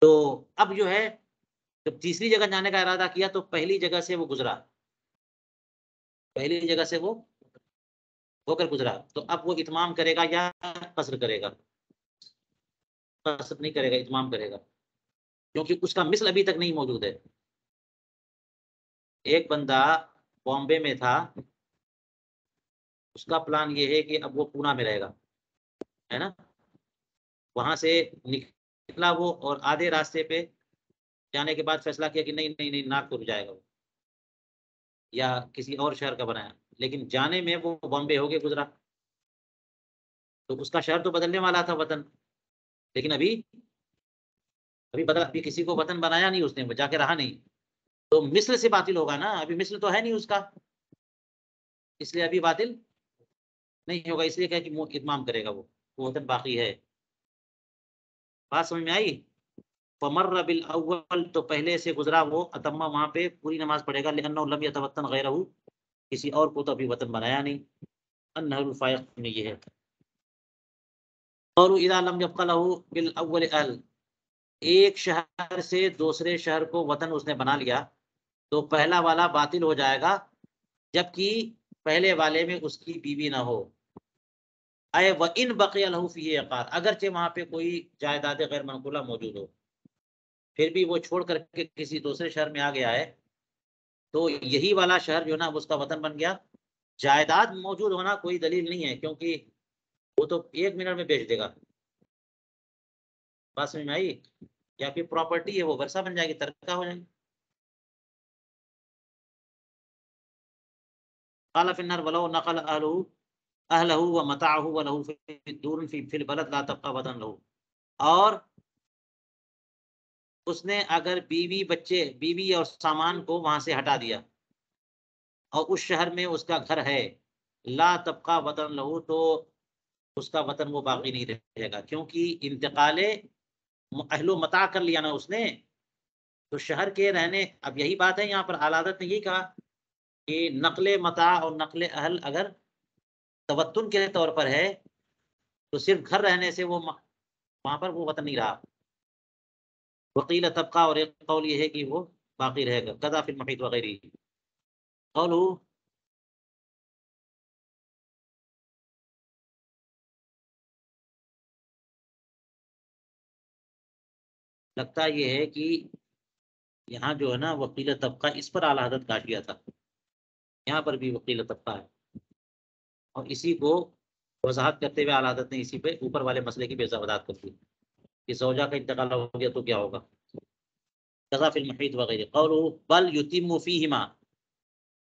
تو اب جو ہے جب تیسری جگہ جانے کا ارادہ کیا تو پہلی جگہ سے وہ گزرا، پہلی جگہ سے وہ ہو کر گزرا، تو اب وہ اتمام کرے گا یا قصر کرے گا؟ قصر نہیں کرے گا، اتمام کرے گا، کیونکہ اس کا مثل ابھی تک نہیں موجود ہے۔ ایک بندہ بامبے میں تھا، اس کا پلان یہ ہے کہ اب وہ پونا میں رہے گا، ہے نا، وہاں سے نکلا وہ اور آدھے راستے پہ جانے کے بعد فیصلہ کیا کہ نہیں نہیں نہیں، ناگپور جائے گا وہ، یا کسی اور شہر کا بنایا، لیکن جانے میں وہ بامبے ہو کے گزرا، تو اس کا شہر تو بدلنے والا تھا وطن، لیکن ابھی کسی کو وطن بنایا نہیں اس نے، وہ جا کے رہا نہیں، تو مصر سے باطل ہوگا نا، ابھی مصر تو ہے نہیں اس کا، اس لیے ابھی باطل نہیں ہوگا، اس لیے کہ وہ اتمام کرے گا، وہ وطن باقی ہے۔ بات سمجھ میں آئی؟ فمر بالاول، تو پہلے سے گزرا وہ، اتما وہاں پہ پوری نماز پڑھے گا، لانه لم يتوطن غیرہ، کسی اور کو تو ابھی وطن بنایا نہیں، انہ الفائق میں یہ ہے۔ اور اذا لم يبق له بالاول اهل، ایک شہر سے دوسرے شہر کو وطن اس نے بنا لیا تو پہلا والا باطل ہو جائے گا، جبکہ پہلے والے میں اس کی بیوی نہ ہو، اے وَإِن بَقِيَ لَهُ فِيهِ عقار، اگرچہ وہاں پہ کوئی جائیداد غیر منقولہ موجود ہو، پھر بھی وہ چھوڑ کر کے کسی دوسرے شہر میں آ گیا ہے، تو یہی والا شہر جو نا اس کا وطن بن گیا۔ جائیداد موجود ہونا کوئی دلیل نہیں ہے، کیونکہ وہ تو 1 منٹ میں بیچ دے گا، بات سمجھ میں آئی؟ یا پھر پراپرٹی ہے وہ ورثہ بن جائے گی، ترکہ ہو جائے گی۔ قال في النار ولو نقل اهله ومتاعه وله في دور في البلد لا تبقى وطن له، اور اس نے اگر بیوی اور سامان کو وہاں سے ہٹا دیا اور اس شہر میں اس کا گھر ہے، لا تبقى وطن له، تو اس کا وطن وہ باقی نہیں رہے گا، کیونکہ انتقال اہل و متاع کر لیا نا اس نے، تو شہر کے رہنے، اب یہی بات ہے یہاں پر اعلیٰ حضرت نے یہی کہا کہ نقل متاع اور نقل اہل اگر توطن کے طور پر ہے تو صرف گھر رہنے سے وہ وہاں پر وہ وطن نہیں رہا، وقیل طبقہ، اور ایک قول یہ ہے کہ وہ باقی رہے گا، قضا فی المحیط وغیرہ قولو۔ لگتا یہ ہے کہ یہاں جو ہے نا وکیل طبقہ، اس پر اعلیٰ حضرت کاشیا تھا، یہاں پر بھی وکیل طبقہ ہے، اور اسی کو وضاحت کرتے ہوئے اعلیٰ حضرت نے اسی پہ اوپر والے مسئلے کی بھی وضاحت کر دی کہ زوجہ کا انتقال ہو گیا تو کیا ہوگا، قضا فی المحیط وغیرہ قولو بل یتم فیہما،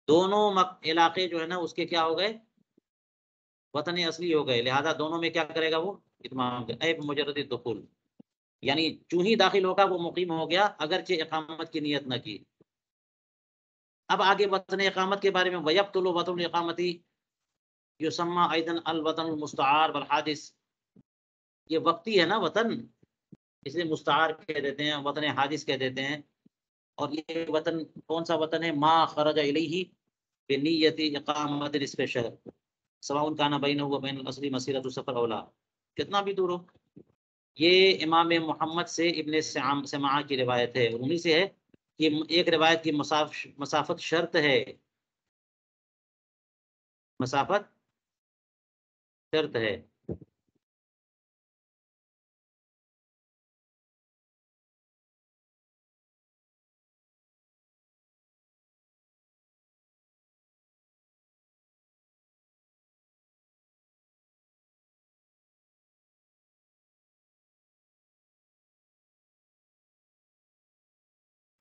دونوں علاقے جو ہے نا اس کے کیا ہو گئے، وطن اصلی ہو گئے، لہذا دونوں میں کیا کرے گا وہ اتمام، اے مجرد دخول، یعنی چوں ہی داخل ہوگا وہ مقیم ہو گیا، اگرچہ اقامت کی نیت نہ کی۔ اب آگے وطن اقامت کے بارے میں، وَيَبْطُلُ وَطْنُ الْإِقَامَةِ يُسَمَّى أَيْضًا الْوَطْنُ الْمُسْتَعَارُ وَالْحَادِثُ، یہ وقتی ہے نا وطن، اس لیے مستعار کہہ دیتے ہیں، وطن حادث کہہ دیتے ہیں، اور یہ وطن کون سا وطن ہے، ما خرج الیہ بنیت اقامت نصف شہر سواء کان بینہ و بین الاصل مسیرۃ سفر اولا، کتنا بھی دور ہو۔ یہ امام محمد سے ابن سماع کی روایت ہے، اور انہی سے ہے کہ ایک روایت کی مسافت شرط ہے، مسافت شرط ہے۔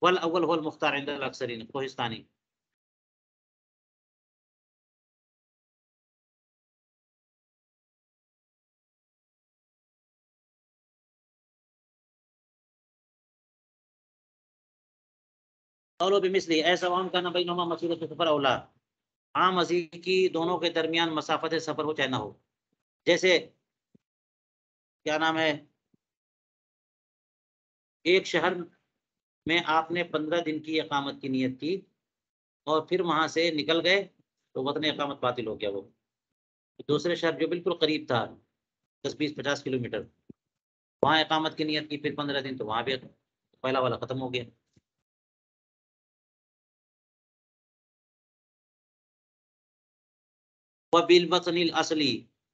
والاول هو المختار عند الاکثرین، کوہستانی۔ قولوا بمثلی اے سواء کان بینہما مسیرۃ سفر اولا، عام مزید کی دونوں کے درمیان مسافت سفر ہو چاہے نہ ہو، جیسے کیا نام ہے، ایک شہر میں آپ نے 15 دن کی اقامت کی نیت کی اور پھر وہاں سے نکل گئے تو وطن اقامت باطل ہو گیا، وہ دوسرے شہر جو بالکل قریب تھا 10-20-50 کلومیٹر، وہاں اقامت کی نیت کی، پھر 15 دن، تو وہاں بھی پہلا والا ختم ہو گیا۔ وبالوطن الاصلی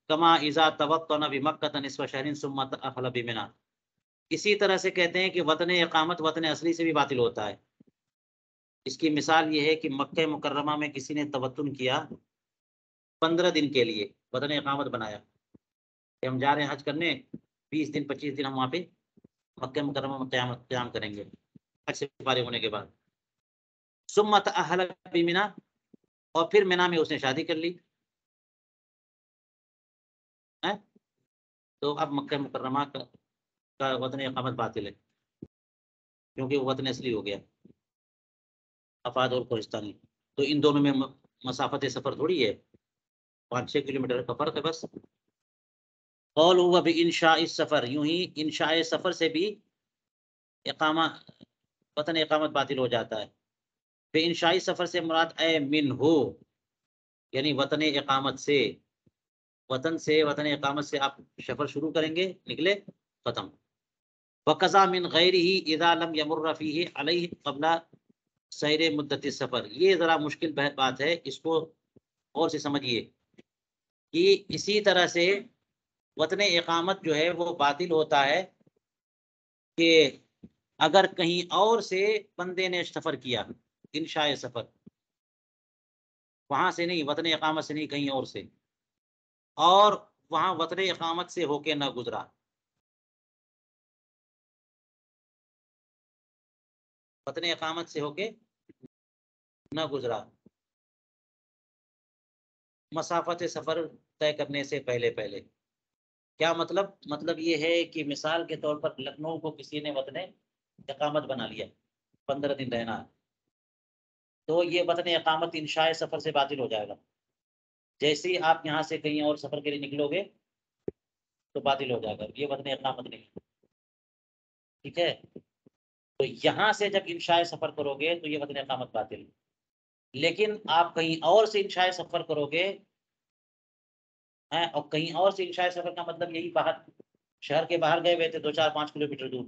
کما اذا توطن بمکہ نصف شہر ثم تأخل بمنی، اسی طرح سے کہتے ہیں کہ وطن اقامت وطن اصلی سے بھی باطل ہوتا ہے۔ اس کی مثال یہ ہے کہ مکہ مکرمہ میں کسی نے توطن کیا 15 دن کے لیے، وطن اقامت بنایا کہ ہم جا رہے ہیں حج کرنے، 20 دن 25 دن ہم وہاں پہ مکہ مکرمہ میں قیام کریں گے حج سے فارغ ہونے کے بعد، ثم تأہل بمنی، اور پھر مینا میں اس نے شادی کر لی ہے، تو اب مکہ مکرمہ کا وطن اقامت باطل ہے، کیونکہ وہ وطن اصلی ہو گیا افاد اور قرستانی. تو ان دونوں میں مسافت سفر تھوڑی ہے، 5-6 کلومیٹر کا فرق ہے بس. قول ہوا بانشاء السفر، یوں ہی انشاء سفر سے بھی اقامہ وطن اقامت باطل ہو جاتا ہے. بے انشائی سفر سے مراد اے من ہو، یعنی وطن اقامت سے، وطن اقامت سے آپ سفر شروع کریں گے، نکلے، ختم. وقضا من غیرہ اذا لم یمر فیہ علیہ قبل سیر مدت السفر. یہ ذرا مشکل بات ہے، اس کو غور سے سمجھیے کہ اسی طرح سے وطن اقامت جو ہے وہ باطل ہوتا ہے کہ اگر کہیں اور سے بندے نے سفر کیا، انشاء سفر وہاں سے نہیں، وطن اقامت سے نہیں، کہیں اور سے، اور وہاں وطن اقامت سے ہو کے نہ گزرا، وطن اقامت سے ہو کے نہ گزرا، مسافت سفر طے کرنے سے پہلے پہلے. کیا مطلب یہ ہے کہ مثال کے طور پر لکھنؤ کو کسی نے وطن اقامت بنا لیا، 15 دن رہنا ہے، تو یہ وطن اقامت انشاء سفر سے باطل ہو جائے گا. جیسے ہی آپ یہاں سے کہیں اور سفر کے لیے نکلو گے تو باطل ہو جائے گا، یہ وطن اقامت نہیں. ٹھیک ہے، تو یہاں سے جب انشاء سفر کرو گے تو یہ وطن اقامت باطل. لیکن آپ کہیں اور سے انشاء سفر کرو گے، اور کہیں اور سے انشاء سفر کا مطلب یہی باہر، شہر کے باہر گئے ہوئے تھے 2-4-5 کلومیٹر دور،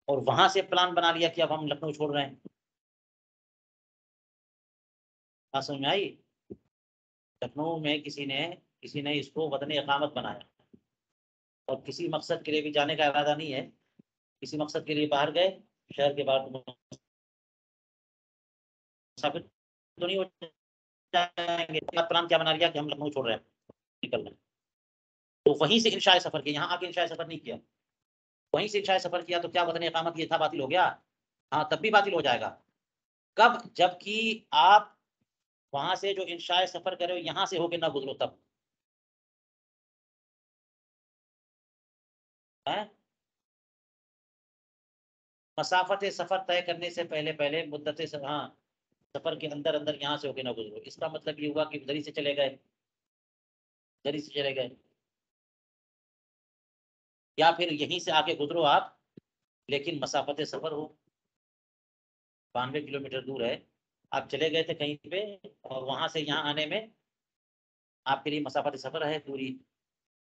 اور وہاں سے پلان بنا لیا کہ اب ہم لکھنؤ چھوڑ رہے ہیں. بات سمجھ میں آئی؟ لکھنؤ میں کسی نے اس کو وطن اقامت بنایا، اور کسی مقصد کے لیے بھی جانے کا ارادہ نہیں ہے، کسی مقصد کے لیے باہر گئے، شہر کے باہر مسافر تو نہیں ہو جائیں گے، پلان کیا بنا لیا کہ ہم لکھنؤ چھوڑ رہے ہیں، نکل رہے ہیں. تو وہیں سے انشاء سفر کیا، یہاں آ کے انشاء سفر نہیں کیا، وہیں سے انشاء سفر کیا، تو کیا وطن اقامت یہ تھا باطل ہو گیا؟ ہاں، تب بھی باطل ہو جائے گا. کب؟ جبکہ آپ وہاں سے جو انشاء سفر کرے یہاں سے ہو کے نہ گزرو، تب. مسافت سفر طے کرنے سے پہلے پہلے مدت ہاں سفر کے اندر اندر یہاں سے ہو کے نہ گزرو. اس کا مطلب یہ ہوا کہ دری سے چلے گئے، دری سے چلے گئے، یا پھر یہیں سے آگے گزرو آپ، لیکن مسافت سفر ہو 92 کلومیٹر دور ہے، آپ چلے گئے تھے کہیں پہ، اور وہاں سے یہاں آنے میں آپ کے لیے مسافت سفر ہے پوری،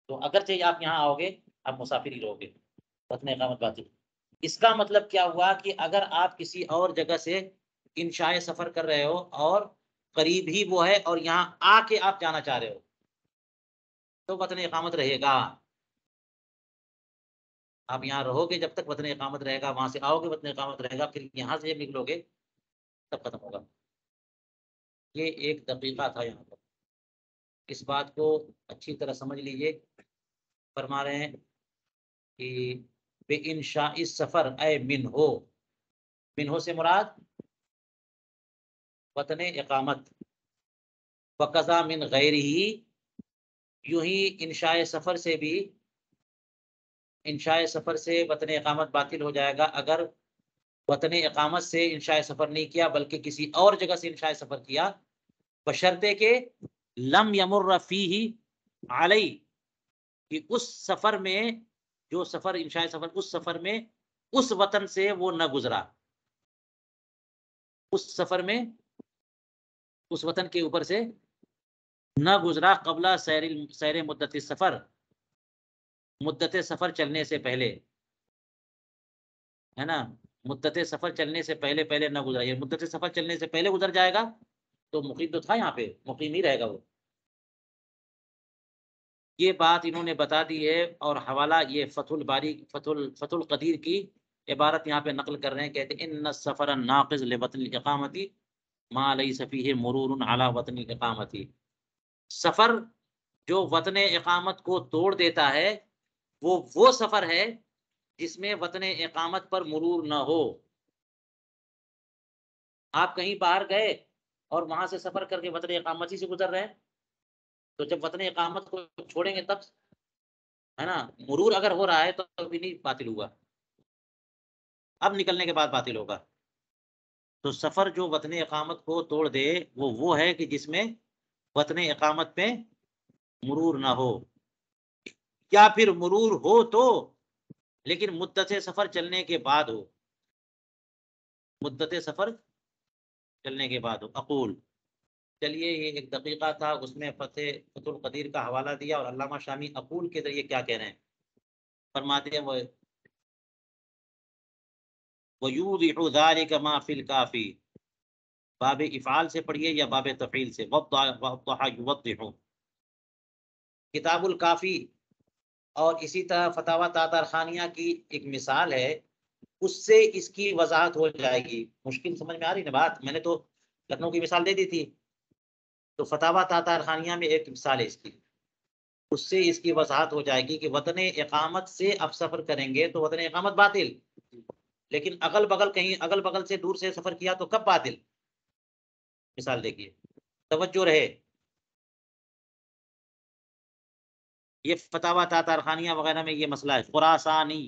تو اگرچہ آپ یہاں آؤ گے آپ مسافر ہی رہو گے، وطن اقامت باطل. اس کا مطلب کیا ہوا کہ اگر آپ کسی اور جگہ سے انشاء سفر کر رہے ہو اور قریب ہی وہ ہے، اور یہاں آ کے آپ جانا چاہ رہے ہو، تو وطن اقامت رہے گا. آپ یہاں رہو گے جب تک وطن اقامت رہے گا، وہاں سے آؤ گے وطن اقامت رہے گا، پھر یہاں سے جب نکلو گے تب ختم ہوگا. یہ ایک دقیقہ تھا یہاں پر، اس بات کو اچھی طرح سمجھ لیجئے. فرما رہے ہیں کہ بے انشاء سفر اے منہو سے مراد وطن اقامت، وقضا من غیرہ، یوں ہی انشاء سفر سے بھی، انشاء سفر سے وطن اقامت باطل ہو جائے گا اگر وطن اقامت سے انشاء سفر نہیں کیا بلکہ کسی اور جگہ سے انشاء سفر کیا، بشرطے کہ لم یمر فیہ علی، کہ اس سفر میں، جو سفر انشاء سفر، اس سفر میں اس وطن سے وہ نہ گزرا، اس سفر میں اس وطن کے اوپر سے نہ گزرا، قبل سیر مدت سفر، مدت سفر چلنے سے پہلے، ہے نا، مدت سفر چلنے سے پہلے پہلے نہ گزرا. یہ مدت سفر چلنے سے پہلے گزر جائے گا تو مقیم تو تھا یہاں پہ، مقیم ہی رہے گا وہ. یہ بات انہوں نے بتا دی ہے، اور حوالہ یہ فتح القدیر کی عبارت یہاں پہ نقل کر رہے ہیں. کہتے ہیں ان السفر الناقض لوطن الاقامتی ما لیس فیہ مرور علی وطن الاقامتی. سفر جو وطن اقامت کو توڑ دیتا ہے وہ سفر ہے جس میں وطن اقامت پر مرور نہ ہو. آپ کہیں باہر گئے اور وہاں سے سفر کر کے وطن اقامتی سے گزر رہے ہیں، تو جب وطن اقامت کو چھوڑیں گے تب، ہے نا، مرور اگر ہو رہا ہے تو ابھی نہیں باطل ہوا، اب نکلنے کے بعد باطل ہوگا۔ تو سفر جو وطن اقامت کو توڑ دے وہ ہے کہ جس میں وطن اقامت پہ مرور نہ ہو، یا پھر مرور ہو تو لیکن مدت سفر چلنے کے بعد ہو، مدت سفر چلنے کے بعد ہو۔ اقول، چلیے یہ ایک دقیقہ تھا، اس میں فتح القدیر کا حوالہ دیا، اور علامہ شامی اقول کے ذریعے کیا کہہ رہے ہیں، فرماتے ہیں وَيُوضِحُ ذَلِكَ مَا فِي الْكَافِي، باب افعال سے پڑھیے یا باب تفعیل سے، وضح یوضح، کتاب الکافی اور اسی طرح فتاوی تاتارخانیہ کی ایک مثال ہے، اس سے اس کی وضاحت ہو جائے گی۔ مشکل سمجھ میں آ رہی نا بات؟ میں نے تو لکھنؤ کی مثال دے دی تھی، تو فتاوی تاتارخانیہ میں ایک مثال ہے اس کی، اس سے اس کی وضاحت ہو جائے گی کہ وطن اقامت سے اب سفر کریں گے تو وطن اقامت باطل، لیکن اگل بغل کہیں اگل بغل سے دور سے سفر کیا تو کب باطل؟ مثال دیکھیے، توجہ رہے، یہ فتاوی تاتارخانیہ وغیرہ میں یہ مسئلہ ہے۔ خراسانی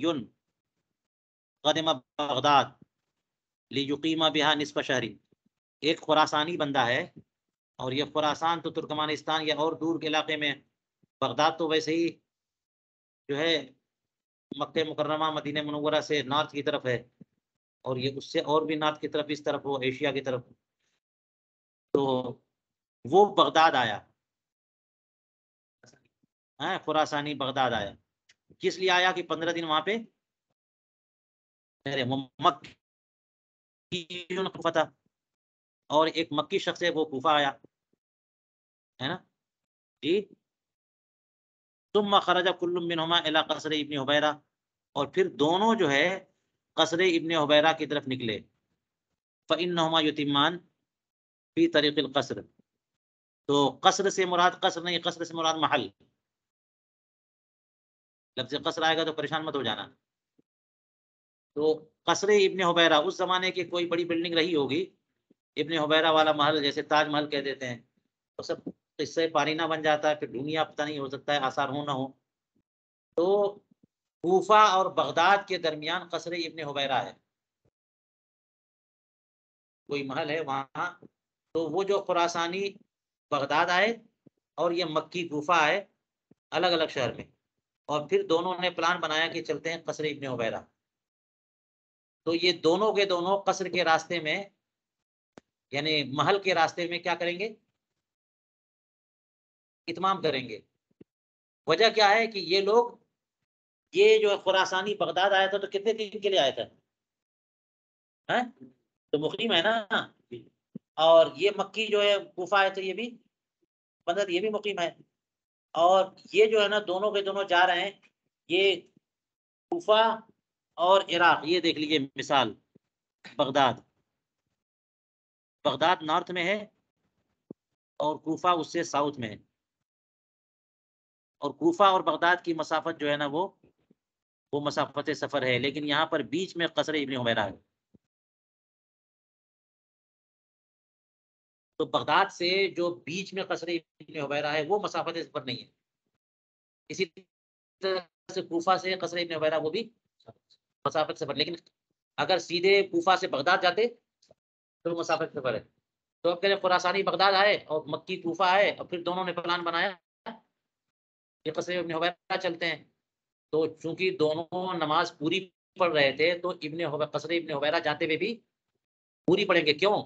قدم بغداد لیقیم بہا نصف شہری، ایک خراسانی بندہ ہے، اور یہ خراسان تو ترکمانستان یا اور دور کے علاقے میں، بغداد تو ویسے ہی جو ہے مکہ مکرمہ مدینہ منورہ سے نارتھ کی طرف ہے، اور یہ اس سے اور بھی نارتھ کی طرف، اس طرف وہ ایشیا کی طرف، تو وہ بغداد آیا، خراسانی بغداد آیا، کس لیے آیا کہ 15 دن وہاں پہ مکی فتح، اور ایک مکی شخص ہے وہ کوفہ آیا، ہے نا جی۔ ثم خرج کل منہما الی قصر ابن حبیرہ، اور پھر دونوں جو ہے قصر ابن حبیرہ کی طرف نکلے، فإنہما یتمان فی طریق القصر، تو قصر سے مراد قصر نہیں، قصر سے مراد محل، لفظ قصر آئے گا تو پریشان مت ہو جانا۔ تو قصر ابن حبیرہ اس زمانے کی کوئی بڑی بلڈنگ رہی ہوگی، ابن حبیرہ والا محل، جیسے تاج محل کہہ دیتے ہیں، تو سب قصے پانی نہ بن جاتا ہے، پھر دنیا پتہ نہیں، ہو سکتا ہے آثار ہو نہ ہو۔ تو کوفہ اور بغداد کے درمیان قصر ابن حبیرہ ہے، کوئی محل ہے وہاں، تو وہ جو خراسانی بغداد آئے اور یہ مکی کوفہ آئے الگ الگ شہر میں، اور پھر دونوں نے پلان بنایا کہ چلتے ہیں قصر ابن حبیرہ، تو یہ دونوں کے دونوں قصر کے راستے میں، یعنی محل کے راستے میں کیا کریں گے؟ اتمام کریں گے۔ وجہ کیا ہے کہ یہ لوگ، یہ جو خراسانی بغداد آیا تھا تو کتنے دن کے لیے آیا تھا؟ تو مقیم ہے نا، اور یہ مکی جو ہے کوفہ ہے تو یہ بھی 15 دن، یہ بھی مقیم ہے، اور یہ جو ہے نا دونوں کے دونوں جا رہے ہیں، یہ کوفہ اور عراق، یہ دیکھ لیجیے مثال، بغداد، بغداد نارتھ میں ہے اور کوفہ اس سے ساؤتھ میں ہے، اور کوفہ اور بغداد کی مسافت جو ہے نا وہ مسافت سفر ہے، لیکن یہاں پر بیچ میں قصر ابن حمیرہ ہے، تو بغداد سے جو بیچ میں قصر ابن حمیرہ ہے وہ مسافت سفر نہیں ہے، اسی طرح سے کوفہ سے قصر ابن حمیرہ وہ بھی مسافت سفر، لیکن اگر سیدھے کوفہ سے بغداد جاتے تو مسافت سفر ہے۔ تو اب کہتے خراسانی بغداد آئے اور مکی کوفہ آئے، اور پھر دونوں نے پلان بنایا کہ قصر ابن حمیرہ چلتے ہیں، تو چونکہ دونوں نماز پوری پڑھ رہے تھے تو قصر ابن حمیرہ جاتے ہوئے بھی پوری پڑھیں گے، کیوں؟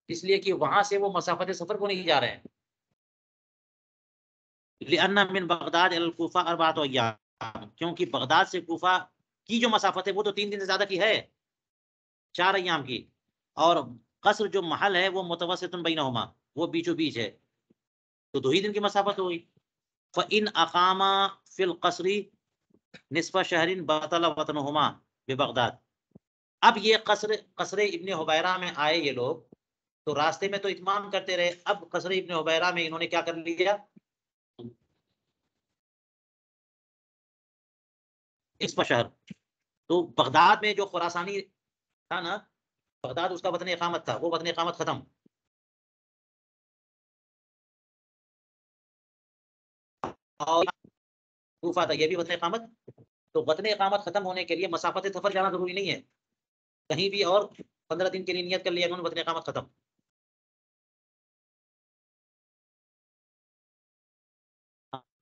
اس لیے کہ وہاں سے وہ مسافت سفر کو نہیں جا رہے ہیں، لأن من بغداد الى الكوفہ 4 ایام، کیونکہ بغداد سے کوفہ کی جو مسافت ہے وہ تو 3 دن سے زیادہ کی ہے، 4 ایام کی، اور قصر جو محل ہے وہ متوسط بینہما، وہ بیچو بیچ ہے، تو 2 ہی دن کی مسافت ہوئی۔ فإن اقام فی القصر نصف شہر بطل وطنہما ببغداد، اب یہ قصر ابن حبیرہ میں آئے یہ لوگ، تو راستے میں تو اتمام کرتے رہے، اب قصر ابن حبیرہ میں انہوں نے کیا کر لیا؟ نصف شہر، تو بغداد میں جو خراسانی تھا نا بغداد اس کا وطن اقامت تھا، وہ وطن اقامت ختم، اور کوفہ تھا، یہ بھی وطن اقامت. تو وطن اقامت ختم ہونے کے لیے مسافت سفر جانا ضروری نہیں ہے، کہیں بھی اور 15 دن کے لیے نیت کر لیا انہوں نے، وطن اقامت ختم.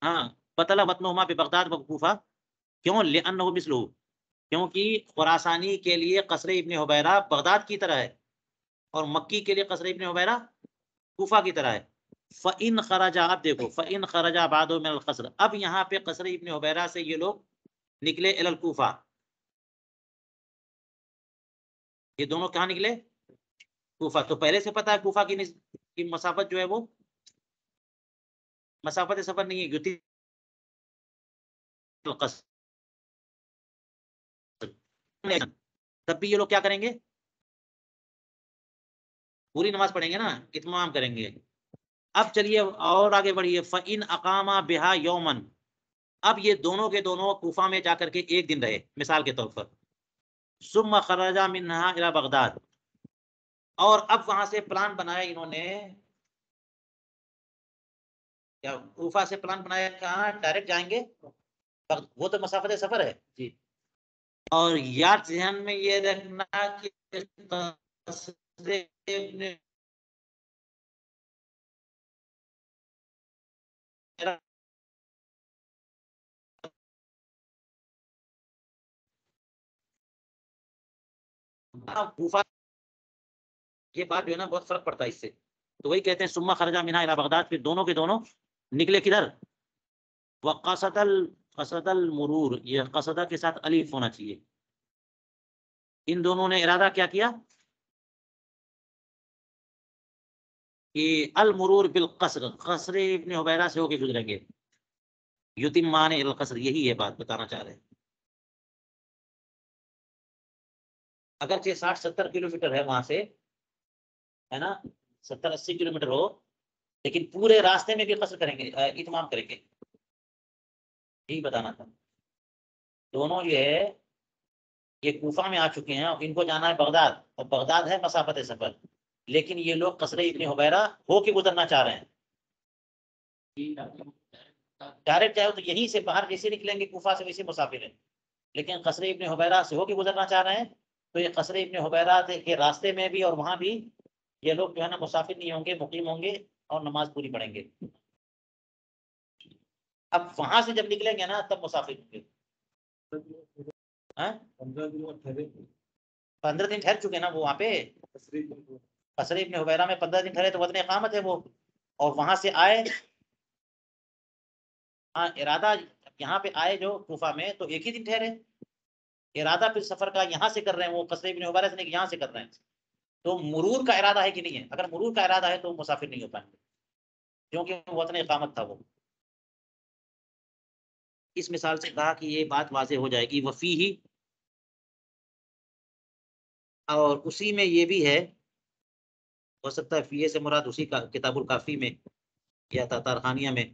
ہاں بطل وطنہما ببغداد و کوفہ، کیوں؟ لأنہ مثلہ، کیونکہ خراسانی کے لیے قصر ابن حبیرہ بغداد کی طرح ہے، اور مکی کے لیے قصر ابن حبیرہ کوفہ کی طرح ہے. فَإِنْ خَرَجَ، اب دیکھو فَإِنْ خَرَجَ بَعْضُ مِنَ الْقَصْرِ، اب یہاں پہ قصر ابن حبیرہ سے یہ لوگ نکلے الی الکوفہ، یہ دونوں کہاں نکلے؟ کوفہ. تو پہلے سے پتا ہے کوفہ کی مسافت جو ہے وہ مسافت سفر نہیں ہے، یوتی القصر. تب بھی یہ لوگ کیا کریں گے؟ پوری نماز پڑھیں گے نا، اتمام کریں گے. اب چلیے اور آگے بڑھیے. فَإِنْ أَقَامَ بِهَا يَوْمًا، اب یہ دونوں کے دونوں کوفہ میں جا کر کے ایک دن رہے مثال کے طور پر. ثُمَّ خَرَجَ مِنْهَا إِلَى بغداد، اور اب وہاں سے پلان بنایا انہوں نے، کیا کوفہ سے پلان بنایا کہاں ڈائریکٹ جائیں گے؟ وہ تو مسافت سفر ہے جی. اور یاد ذہن میں یہ رکھنا کہ کوفہ، یہ بات جو ہے نا بہت فرق پڑتا ہے اس سے. تو وہی کہتے ہیں ثم خرج منها الى بغداد، پھر دونوں کے دونوں نکلے کدھر؟ وقصد المرور، یہ قصدہ کے ساتھ الف ہونا چاہیے. ان دونوں نے ارادہ کیا کیا کہ المرور بالقصر، قصر ابن حبیرہ سے ہو کے گزریں گے. یتمان القصر، یہی ہے بات بتانا چاہ رہے ہیں. اگرچہ 60-70 کلومیٹر ہے وہاں سے، ہے نا، 70-80 کلومیٹر ہو، لیکن پورے راستے میں بھی قصر کریں گے، اتمام کریں گے. یہی بتانا تھا. دونوں یہ ہے، یہ کوفہ میں آ چکے ہیں اور ان کو جانا ہے بغداد، اور بغداد ہے مسافت سفر، لیکن یہ لوگ قصر ابن حبیرہ ہو کے گزرنا چاہ رہے ہیں. ڈائریکٹ چاہے تو یہیں سے باہر جیسے نکلیں گے کوفہ سے ویسے مسافر ہیں، لیکن قصر ابن حبیرہ سے ہو کے گزرنا چاہ رہے ہیں. تو یہ قصر ابن حبیرہ کے راستے میں بھی اور وہاں بھی یہ لوگ جو ہے نا مسافر نہیں ہوں گے، مقیم ہوں گے اور نماز پوری پڑھیں گے. اب وہاں سے جب نکلیں گے نا تب مسافر ہوں گے. 15 دن ٹھہر چکے نا وہ وہاں پہ، قصر ابن حبیرہ میں 15 دن ٹھہرے تو وطن اقامت ہے وہ. اور وہاں سے آئے، ہاں ارادہ یہاں پہ آئے جو کوفہ میں تو ایک ہی دن ٹھہرے. ارادہ پھر سفر کا یہاں سے کر رہے ہیں، وہ قصر ابن حبیرہ سے نہیں، یہاں سے کر رہے ہیں. تو مرور کا ارادہ ہے کہ نہیں ہے؟ اگر مرور کا ارادہ ہے تو مسافر نہیں ہو پائیں گے، کیونکہ وطن اقامت تھا وہ. اس مثال سے کہا کہ یہ بات واضح ہو جائے گی. وفی ہی، اور اسی میں یہ بھی ہے، ہو سکتا ہے فیے سے مراد اسی کا کتاب الکافی میں یا تارخانیہ میں،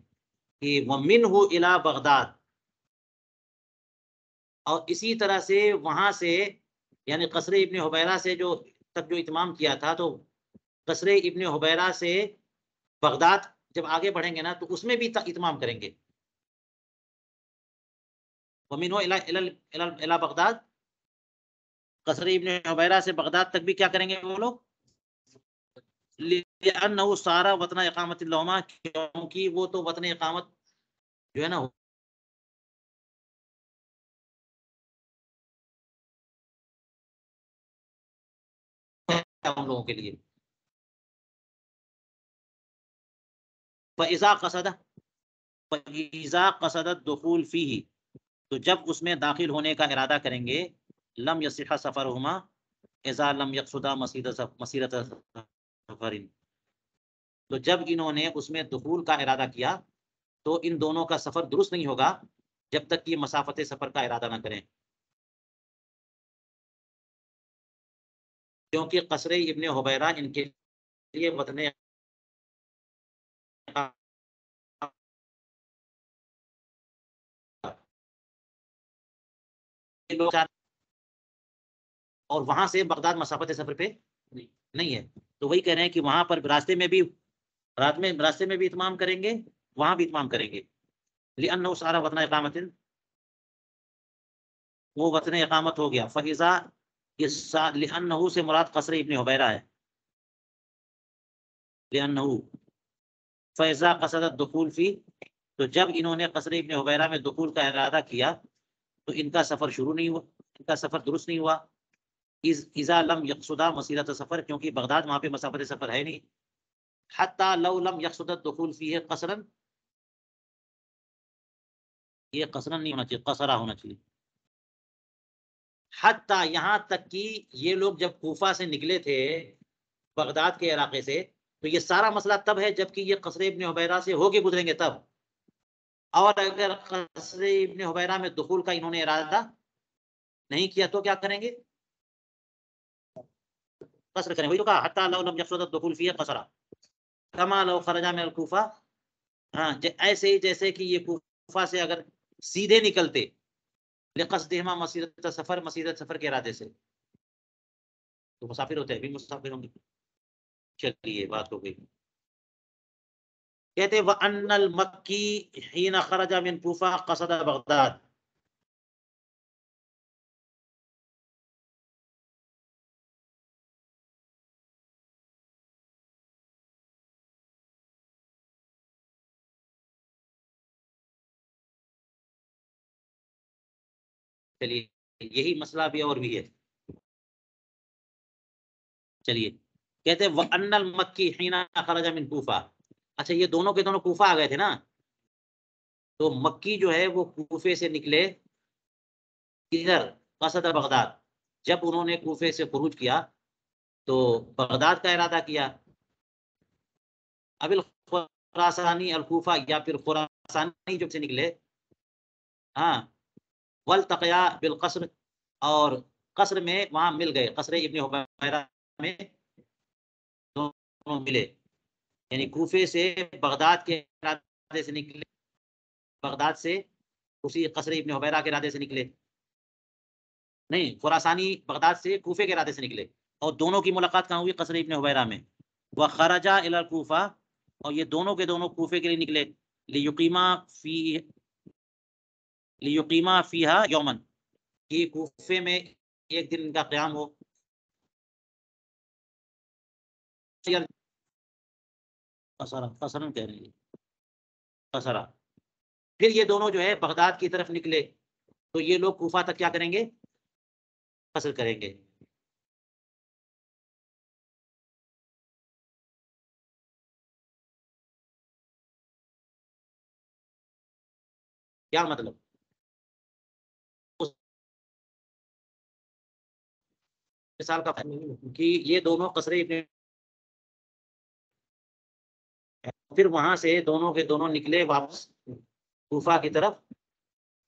کہ وَمِنْهُ إِلَى بغداد، اور اسی طرح سے وہاں سے یعنی قصر ابن حبیرہ سے جو تک جو اتمام کیا تھا، تو قصر ابن حبیرہ سے بغداد جب آگے بڑھیں گے نا تو اس میں بھی اتمام کریں گے. وَمِنْهُ إِلَى بغداد، قصر ابن حبیرہ سے بغداد تک بھی کیا کریں گے وہ لوگ؟ لِأَنَّهُ صَارَ وطن اقامت اللہما، کیونکہ وہ تو وطن اقامت جو ہے نا ان لوگوں کے لیے. فَإِذَا قَصَدَ الدُّخُولَ فِيهِ، تو جب اس میں داخل ہونے کا ارادہ کریں گے، لم يصح سفرهما اذا لم يقصدا مسیرۃ سفر، تو جب انہوں نے اس میں دخول کا ارادہ کیا تو ان دونوں کا سفر درست نہیں ہوگا جب تک کہ مسافت سفر کا ارادہ نہ کریں، کیونکہ قصر ابن حبیرہ ان کے لیے وطن اور وہاں سے بغداد مسافت سفر پہ نہیں ہے. تو وہی کہہ رہے ہیں کہ وہاں پر راستے میں بھی اتمام کریں گے، وہاں بھی اتمام کریں گے. لأنه صار وطن اقامت، وہ وطن اقامت ہو گیا. فإذا لأنه سے مراد قصر ابن حبیرہ ہے. لأنه فإذا قصد الدخول فی، تو جب انہوں نے قصر ابن حبیرہ میں دخول کا ارادہ کیا تو ان کا سفر شروع نہیں ہوا، ان کا سفر درست نہیں ہوا. اذا لم یقصدا مسیرت سفر، کیونکہ بغداد وہاں پہ مسافت سفر ہے نہیں. حتی لو لم یقصد الدخول فیہ قصرا، یہ قصرا نہیں ہونا چاہیے، قصرا ہونا چاہیے. حتی یہاں تک کہ یہ لوگ جب کوفہ سے نکلے تھے بغداد کے علاقے سے، تو یہ سارا مسئلہ تب ہے جبکہ یہ قصر ابن حبیرہ سے ہو کے گزریں گے تب. اور اگر قصر ابن حبیرہ میں دخول کا انہوں نے ارادہ نہیں کیا تو کیا کریں گے؟ قصر کریں. وہی تو کہا حتی لو لم یقصد الدخول فیہ قصرا کما لو خرج من الکوفہ. ہاں ایسے ہی جیسے کہ یہ کوفہ سے اگر سیدھے نکلتے لقصدہما مسیرت سفر، مسیرت سفر کے ارادے سے، تو مسافر ہوتے ہیں، بھی مسافر ہوں گے. چلیے بات ہو گئی. کہتے وَأَنَّ الْمَكِّي حِينَ خَرَجَ مِنْ كُوفَةَ قَصَدَ بغداد. چلیے یہی مسئلہ بھی اور بھی ہے. چلیے کہتے وَأَنَّ الْمَكِّي حِينَ خَرَجَ مِنْ كُوفَةَ. اچھا یہ دونوں کے دونوں کوفہ آ گئے تھے نا، تو مکی جو ہے وہ کوفے سے نکلے ادھر قصد بغداد. جب انہوں نے کوفے سے خروج کیا تو بغداد کا ارادہ کیا. اب الخراسانی الکوفہ، یا پھر خراسانی جب سے نکلے، ہاں والتقیا بالقصر، اور قصر میں وہاں مل گئے، قصر ابن حبیرہ میں دونوں ملے. یعنی کوفے سے بغداد کے ارادے سے نکلے، بغداد سے اسی قصر ابن حبیرہ کے ارادے سے نکلے، نہیں خراسانی بغداد سے کوفے کے ارادے سے نکلے، اور دونوں کی ملاقات کہاں ہوئی؟ قصر ابن حبیرہ میں. وخرجا الی الکوفہ، اور یہ دونوں کے دونوں کوفے کے لیے نکلے. لیقیما فیہا یومن، کہ کوفے میں ایک دن کا قیام ہو. قصرن کہہ رہے ہیں، قصرا. پھر یہ دونوں جو ہے بغداد کی طرف نکلے، تو یہ لوگ کوفہ تک کیا کریں گے؟ قصر کریں گے. کیا مطلب؟ مثال کا کہ یہ دونوں قصر ابن، پھر وہاں سے دونوں کے دونوں نکلے واپس کوفہ کی طرف،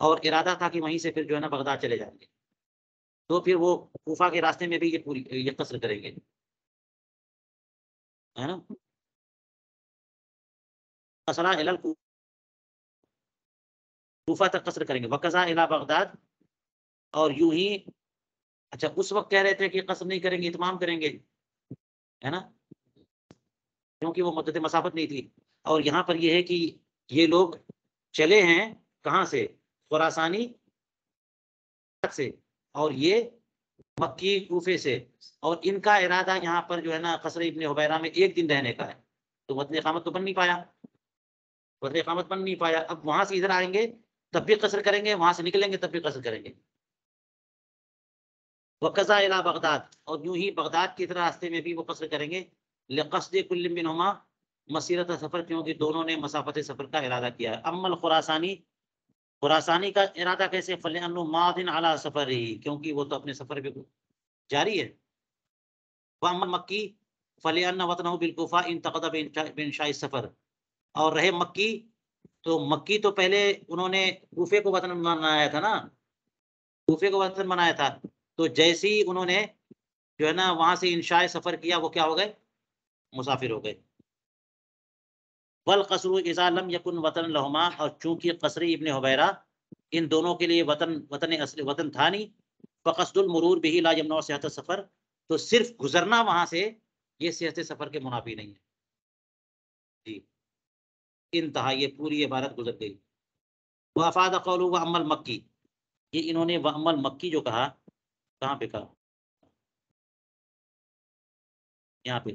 اور ارادہ تھا کہ وہیں سے پھر جو ہے نا بغداد چلے جائیں گے. تو پھر وہ کوفہ کے راستے میں بھی یہ قصر کریں گے، ہے نا. قصرا الی کوفہ تک قصر کریں گے. وقضا الی بغداد، اور یوں ہی. اچھا اس وقت کہہ رہے تھے کہ قصر نہیں کریں گے، اتمام کریں گے، ہے نا، کیونکہ وہ مدت مسافت نہیں تھی. اور یہاں پر یہ ہے کہ یہ لوگ چلے ہیں کہاں سے؟ خراسانی سے، اور یہ مکی کوفے سے، اور ان کا ارادہ یہاں پر جو ہے نا قصر ابن حبیرہ میں ایک دن رہنے کا ہے. تو وطن اقامت تو بن نہیں پایا، وطن اقامت بن نہیں پایا. اب وہاں سے ادھر آئیں گے تب بھی قصر کریں گے، وہاں سے نکلیں گے تب بھی قصر کریں گے. وقضا الی بغداد، اور یوں ہی بغداد کی طرح راستے میں بھی وہ قصر کریں گے. لقصد کل منہما مسیرت سفر، کیونکہ دونوں نے مسافت سفر کا ارادہ کیا ہے. اما الخراسانی، خراسانی کا ارادہ کیسے؟ فلأنه ماض علی سفرہ، کیونکہ وہ تو اپنے سفر پہ جاری ہے. واما مکی فلأن وطنہ بالکوفہ انتقد بانشاء السفر، اور رہے مکی، تو مکی تو پہلے انہوں نے کوفے کو وطن بنایا تھا نا، کوفے کو وطن بنایا تھا. تو جیسے ہی انہوں نے جو ہے نا وہاں سے انشاء سفر کیا، وہ کیا ہو گئے؟ مسافر ہو گئے. والقصر اذا لم یکن وطن لہما، اور چونکہ قصر ابن حبیرہ ان دونوں کے لیے وطن اصلی وطن تھا نہیں، فقصد المرور به لا یمنع صحت السفر، تو صرف گزرنا وہاں سے یہ صحت سفر کے منافی نہیں ہے. جی انتہا، یہ پوری عبارت گزر گئی. وافاد قولہ واما المکی، یہ انہوں نے واما المکی جو کہا، کہاں پہ کہا؟ یہاں پہ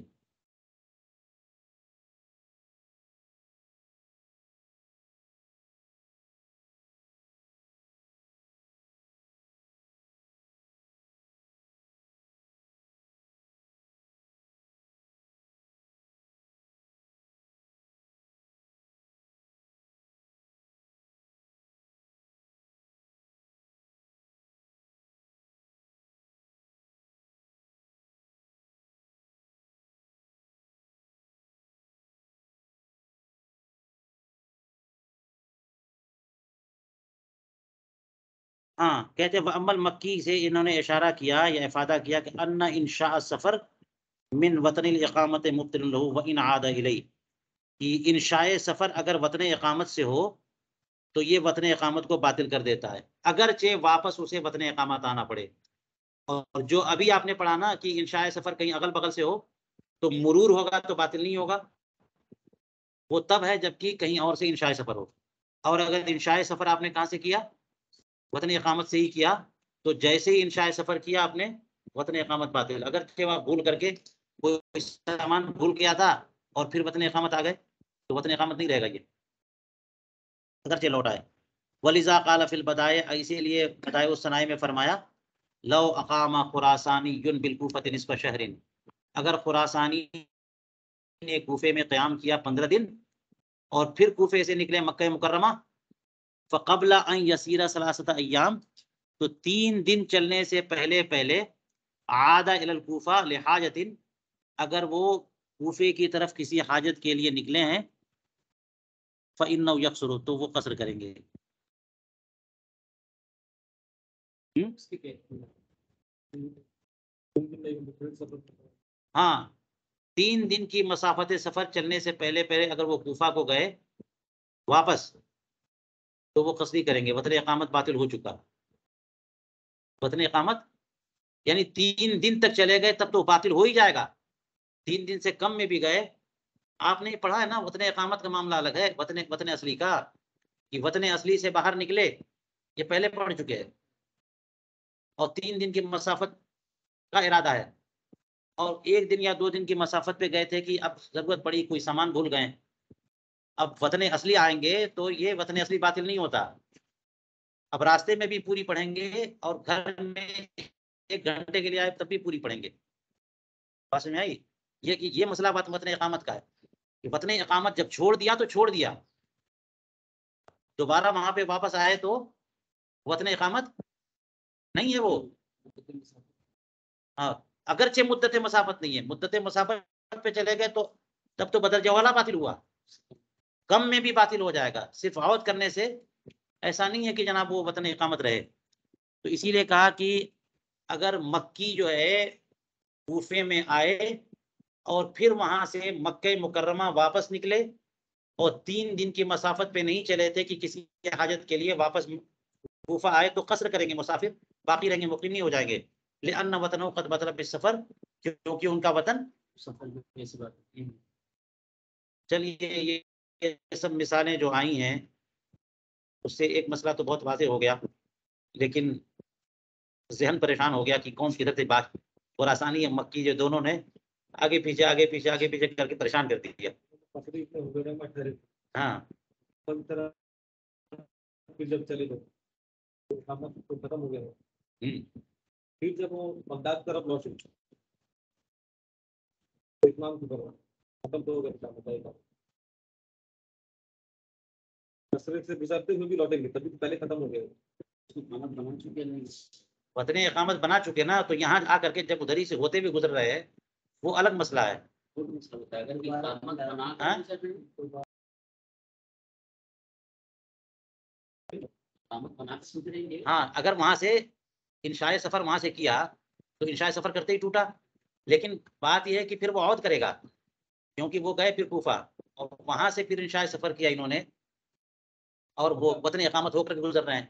ہاں کہتے ہیں واما المکی سے انہوں نے اشارہ کیا یا افادہ کیا کہ ان انشاء السفر من وطن الاقامت مبطل له وان عاد الیہ، کہ انشاء سفر اگر وطن اقامت سے ہو تو یہ وطن اقامت کو باطل کر دیتا ہے، اگرچہ واپس اسے وطن اقامت آنا پڑے. اور جو ابھی آپ نے پڑھا نا کہ انشاء سفر کہیں اگل بغل سے ہو تو مرور ہوگا تو باطل نہیں ہوگا، وہ تب ہے جبکہ کہیں اور سے انشاء سفر ہو. اور اگر انشاء سفر آپ نے کہاں سے کیا؟ وطن اقامت سے ہی کیا، تو جیسے ہی انشاء سفر کیا آپ نے وطن اقامت باطل. اگر وہ بھول کر کے کوئی سامان بھول گیا تھا اور پھر وطن اقامت آ گئے تو وطن اقامت نہیں رہے گا، یہ اگرچہ لوٹ آئے. ولذا قال فی البدائع، اسی لیے بدائع الصنائع میں فرمایا لو اقام خراسانی بالکوفۃ نصف شہر، اگر خراسانی نے کوفے میں قیام کیا 15 دن اور پھر کوفے سے نکلے مکہ مکرمہ، فقبل ان یسیر 3 ایام، تو 3 دن چلنے سے پہلے عاد الی الکوفہ لحاجت، اگر وہ کوفے کی طرف کسی حاجت کے لیے نکلے ہیں، فإنه یقصر، تو وہ قصر کریں گے. ہاں 3 دن کی مسافت سفر چلنے سے پہلے اگر وہ کوفہ کو گئے واپس تو وہ قصری کریں گے، وطن اقامت باطل ہو چکا. وطن اقامت یعنی 3 دن تک چلے گئے تب تو باطل ہو ہی جائے گا. 3 دن سے کم میں بھی گئے، آپ نے پڑھا ہے نا وطن اقامت کا معاملہ الگ ہے وطن اصلی کا، کہ وطن اصلی سے باہر نکلے یہ پہلے پڑھ چکے ہیں، اور 3 دن کی مسافت کا ارادہ ہے، اور 1 دن یا 2 دن کی مسافت پہ گئے تھے کہ اب ضرورت پڑی کوئی سامان بھول گئے، اب وطن اصلی آئیں گے تو یہ وطن اصلی باطل نہیں ہوتا. اب راستے میں بھی پوری پڑھیں گے اور گھر میں 1 گھنٹے کے لیے آئے تب بھی پوری پڑھیں گے. بات سمجھ آئی؟ یہ مسئلہ وطن اقامت کا ہے کہ وطن اقامت جب چھوڑ دیا تو چھوڑ دیا، دوبارہ وہاں پہ واپس آئے تو وطن اقامت نہیں ہے وہ. ہاں اگرچہ مدت مسافت نہیں ہے، مدت مسافت پہ چلے گئے تو تب تو بدل جوالا باطل ہوا، کم میں بھی باطل ہو جائے گا. صرف عود کرنے سے ایسا نہیں ہے کہ جناب وہ وطن اقامت رہے. تو اسی لیے کہا کہ اگر مکی جو ہے کوفے میں آئے اور پھر وہاں سے مکہ مکرمہ واپس نکلے اور 3 دن کی مسافت پہ نہیں چلے تھے کہ کسی حاجت کے لیے واپس کوفہ آئے تو قصر کریں گے، مسافر باقی رہیں گے، مقیم نہیں ہو جائیں گے. لأن وطنہ قد بطل بالسفر، کیونکہ ان کا وطن سفر میں. چلیے یہ سب مثالیں جو آئی ہیں اس سے ایک مسئلہ تو بہت واضح ہو گیا، لیکن ذہن پریشان ہو گیا کہ کون سی طرف بات اور آسانی ہے مکی جو دونوں نے آگے پیچھے کر کے پریشان کر دیا. ہاں جب چلے گئے ختم ہو گیا، پھر جب وہ بغداد طرف لوٹے اتمام کی طرف ختم تو ہو گیا، مسئلے سے گزرتے ہوئے بھی لوٹیں گے تبھی تو پہلے ختم ہو گیا. وطن اقامت بنا چکے نا، تو یہاں آ کر کے جب ادھری سے ہوتے بھی گزر رہے ہیں وہ الگ مسئلہ ہے. ہاں اگر وہاں سے انشاء سفر وہاں سے کیا تو انشاء سفر کرتے ہی ٹوٹا، لیکن بات یہ ہے کہ پھر وہ عود کرے گا کیونکہ وہ گئے پھر کوفہ اور وہاں سے پھر انشاء سفر کیا انہوں نے اور وہ وطن اقامت ہو کر گزر رہے ہیں.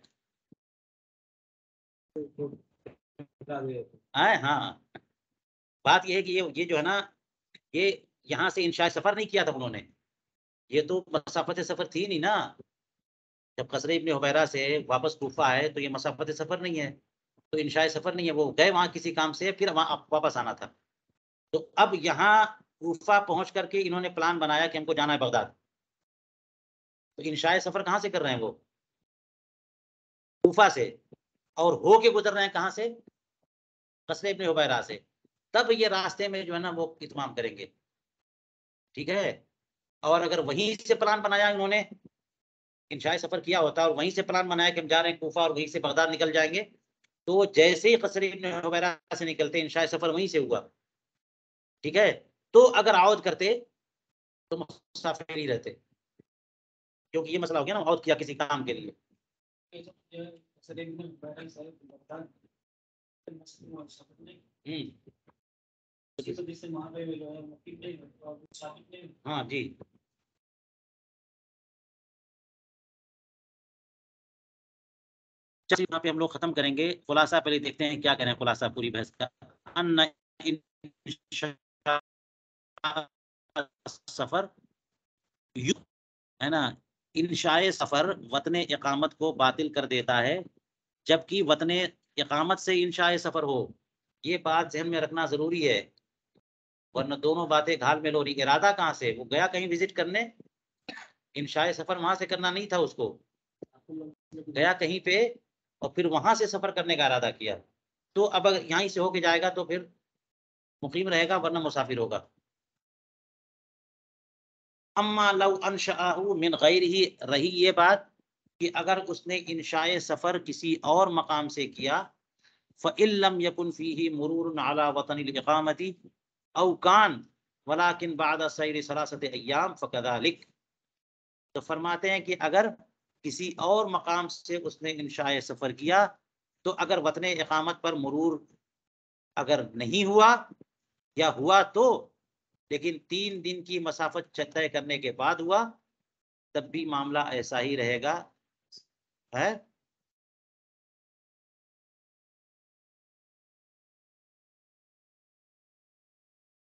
ہاں بات یہ ہے کہ یہ جو ہے نا، یہ یہاں سے انشاء سفر نہیں کیا تھا انہوں نے، یہ تو مسافت سفر تھی نہیں نا. جب قصر ابن حبیرہ سے واپس کوفہ آئے تو یہ مسافت سفر نہیں ہے، تو انشاء سفر نہیں ہے، وہ گئے وہاں کسی کام سے، پھر وہاں واپس آنا تھا. تو اب یہاں کوفہ پہنچ کر کے انہوں نے پلان بنایا کہ ہم کو جانا ہے بغداد. تو انشاء سفر کہاں سے کر رہے ہیں وہ؟ کوفہ سے، اور ہو کے گزر رہے ہیں کہاں سے؟ قصر ابن حبیرہ سے. تب یہ راستے میں جو ہے نا وہ اتمام کریں گے. ٹھیک ہے. اور اگر وہیں سے پلان بنایا انہوں نے، انشاء سفر کیا ہوتا اور وہیں سے پلان بنایا کہ ہم جا رہے ہیں کوفہ اور وہیں سے بغداد نکل جائیں گے، تو جیسے ہی قصر ابن حبیرہ سے نکلتے انشاء سفر وہیں سے ہوا. ٹھیک ہے. تو اگر عود کرتے تو مسافر ہی رہتے، کیونکہ یہ مسئلہ ہو گیا نا، عود کیا کسی کام کے لیے. ہاں جی. چلیے یہاں پہ ہم لوگ ختم کریں گے. خلاصہ پہلے دیکھتے ہیں کیا کریں خلاصہ پوری بحث کا. سفر ہے نا، انشاء سفر وطن اقامت کو باطل کر دیتا ہے، جبکہ وطن اقامت سے انشاء سفر ہو. یہ بات ذہن میں رکھنا ضروری ہے، ورنہ دونوں باتیں گھال میں لو رہی. ارادہ کہاں سے؟ وہ گیا کہیں وزٹ کرنے، انشاء سفر وہاں سے کرنا نہیں تھا اس کو، گیا کہیں پہ اور پھر وہاں سے سفر کرنے کا ارادہ کیا. تو اب اگر یہیں سے ہو کے جائے گا تو پھر مقیم رہے گا، ورنہ مسافر ہوگا. اما لو انشأہ من غیرہ، رہی یہ بات کہ اگر اس نے انشاء سفر کسی اور مقام سے کیا، فإن لم يكن فيه مرور على وطن الإقامة أو كان ولكن بعد سیر 3 ایام فكذلك. تو فرماتے ہیں کہ اگر کسی اور مقام سے اس نے انشاء سفر کیا، تو اگر وطن اقامت پر مرور اگر نہیں ہوا یا ہوا تو لیکن 3 دن کی مسافت طے کرنے کے بعد ہوا، تب بھی معاملہ ایسا ہی رہے گا ہے.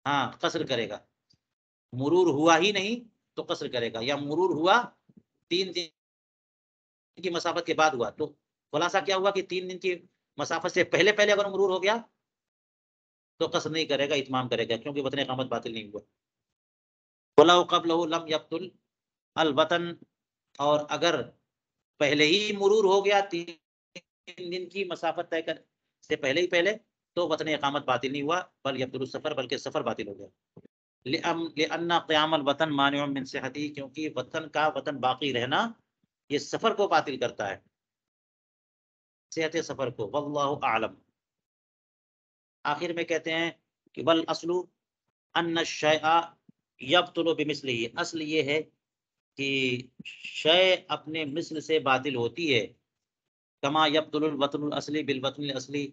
ہاں قصر کرے گا. مرور ہوا ہی نہیں تو قصر کرے گا، یا مرور ہوا 3 دن کی مسافت کے بعد ہوا. تو خلاصہ کیا ہوا کہ 3 دن کی مسافت سے پہلے اگر مرور ہو گیا تو قصر نہیں کرے گا، اتمام کرے گا، کیونکہ وطن اقامت باطل نہیں ہوا. وَلَوْ قَبْلَهُ لَمْ يَبْطُلْ الوطن، اور اگر پہلے ہی مرور ہو گیا 3 دن کی مسافت طے کر سے پہلے تو وطن اقامت باطل نہیں ہوا، بل یبطل السفر، بلکہ سفر باطل ہو گیا. لأن قیام الوطن مانع من صحتی، کیونکہ وطن باقی رہنا یہ سفر کو باطل کرتا ہے، صحت سفر کو. واللہ اعلم. آخر میں کہتے ہیں کہ بل اصل ان الشیء یبطل بمثلہ، اصل یہ ہے کہ شے اپنے مثل سے باطل ہوتی ہے. کما یبطل الوطن الاصلی بالوطن الاصلی،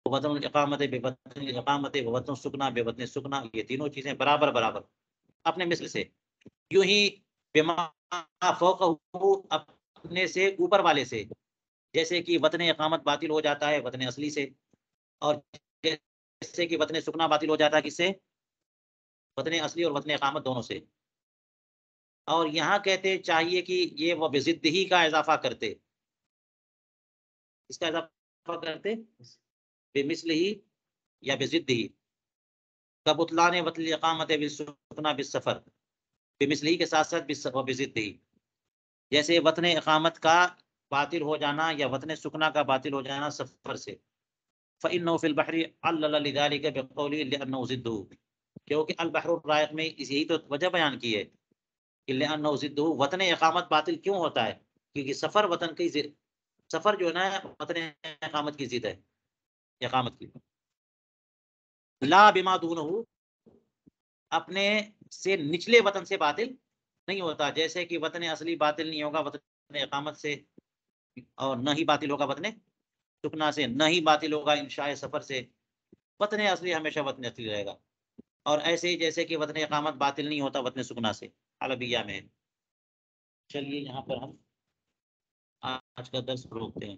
وطن الاقامت بوطن الاقامت، ووطن السکنا بوطن السکنا، یہ تینوں چیزیں برابر اپنے مثل سے. یوں ہی بما فوقہ، اپنے سے اوپر والے سے، جیسے کہ وطن اقامت باطل ہو جاتا ہے وطن اصلی سے، اور جیسے کہ وطن سکنا باطل ہو جاتا ہے کس سے؟ وطن اصلی اور وطن اقامت دونوں سے. اور یہاں کہتے چاہیے کہ یہ وہ بضد ہی کا اضافہ کرتے، اس کا اضافہ کرتے بمثل ہی یا بضد ہی، کبطلان وطن الاقامت بالسکنا بالسفر، بمثل ہی کے ساتھ بضد ہی، جیسے وطن اقامت کا باطل ہو جانا یا وطن سکنا کا باطل ہو جانا سفر سے. فإنه في البحر علل لذلك بقوله لأنه ضده، کیونکہ البحر الرائق میں یہی تو وجہ بیان کی ہے کہ لأنه ضده، وطن اقامت باطل کیوں ہوتا ہے؟ کیونکہ سفر وطن کی سفر جو ہے نا وطن اقامت کی ضد ہے، اقامت کی. لا بما دونه، اپنے سے نچلے وطن سے باطل نہیں ہوتا، جیسے کہ وطن اصلی باطل نہیں ہوگا وطن اقامت سے، اور نہ ہی باطل ہوگا وطن سکنا سے، نہ ہی باطل ہوگا انشاء سفر سے. وطن اصلی ہمیشہ وطن اصلی رہے گا. اور ایسے ہی جیسے کہ وطن اقامت باطل نہیں ہوتا وطن سکنا سے عربیہ میں. چلیے یہاں پر ہم آج کا درس روکتے ہیں.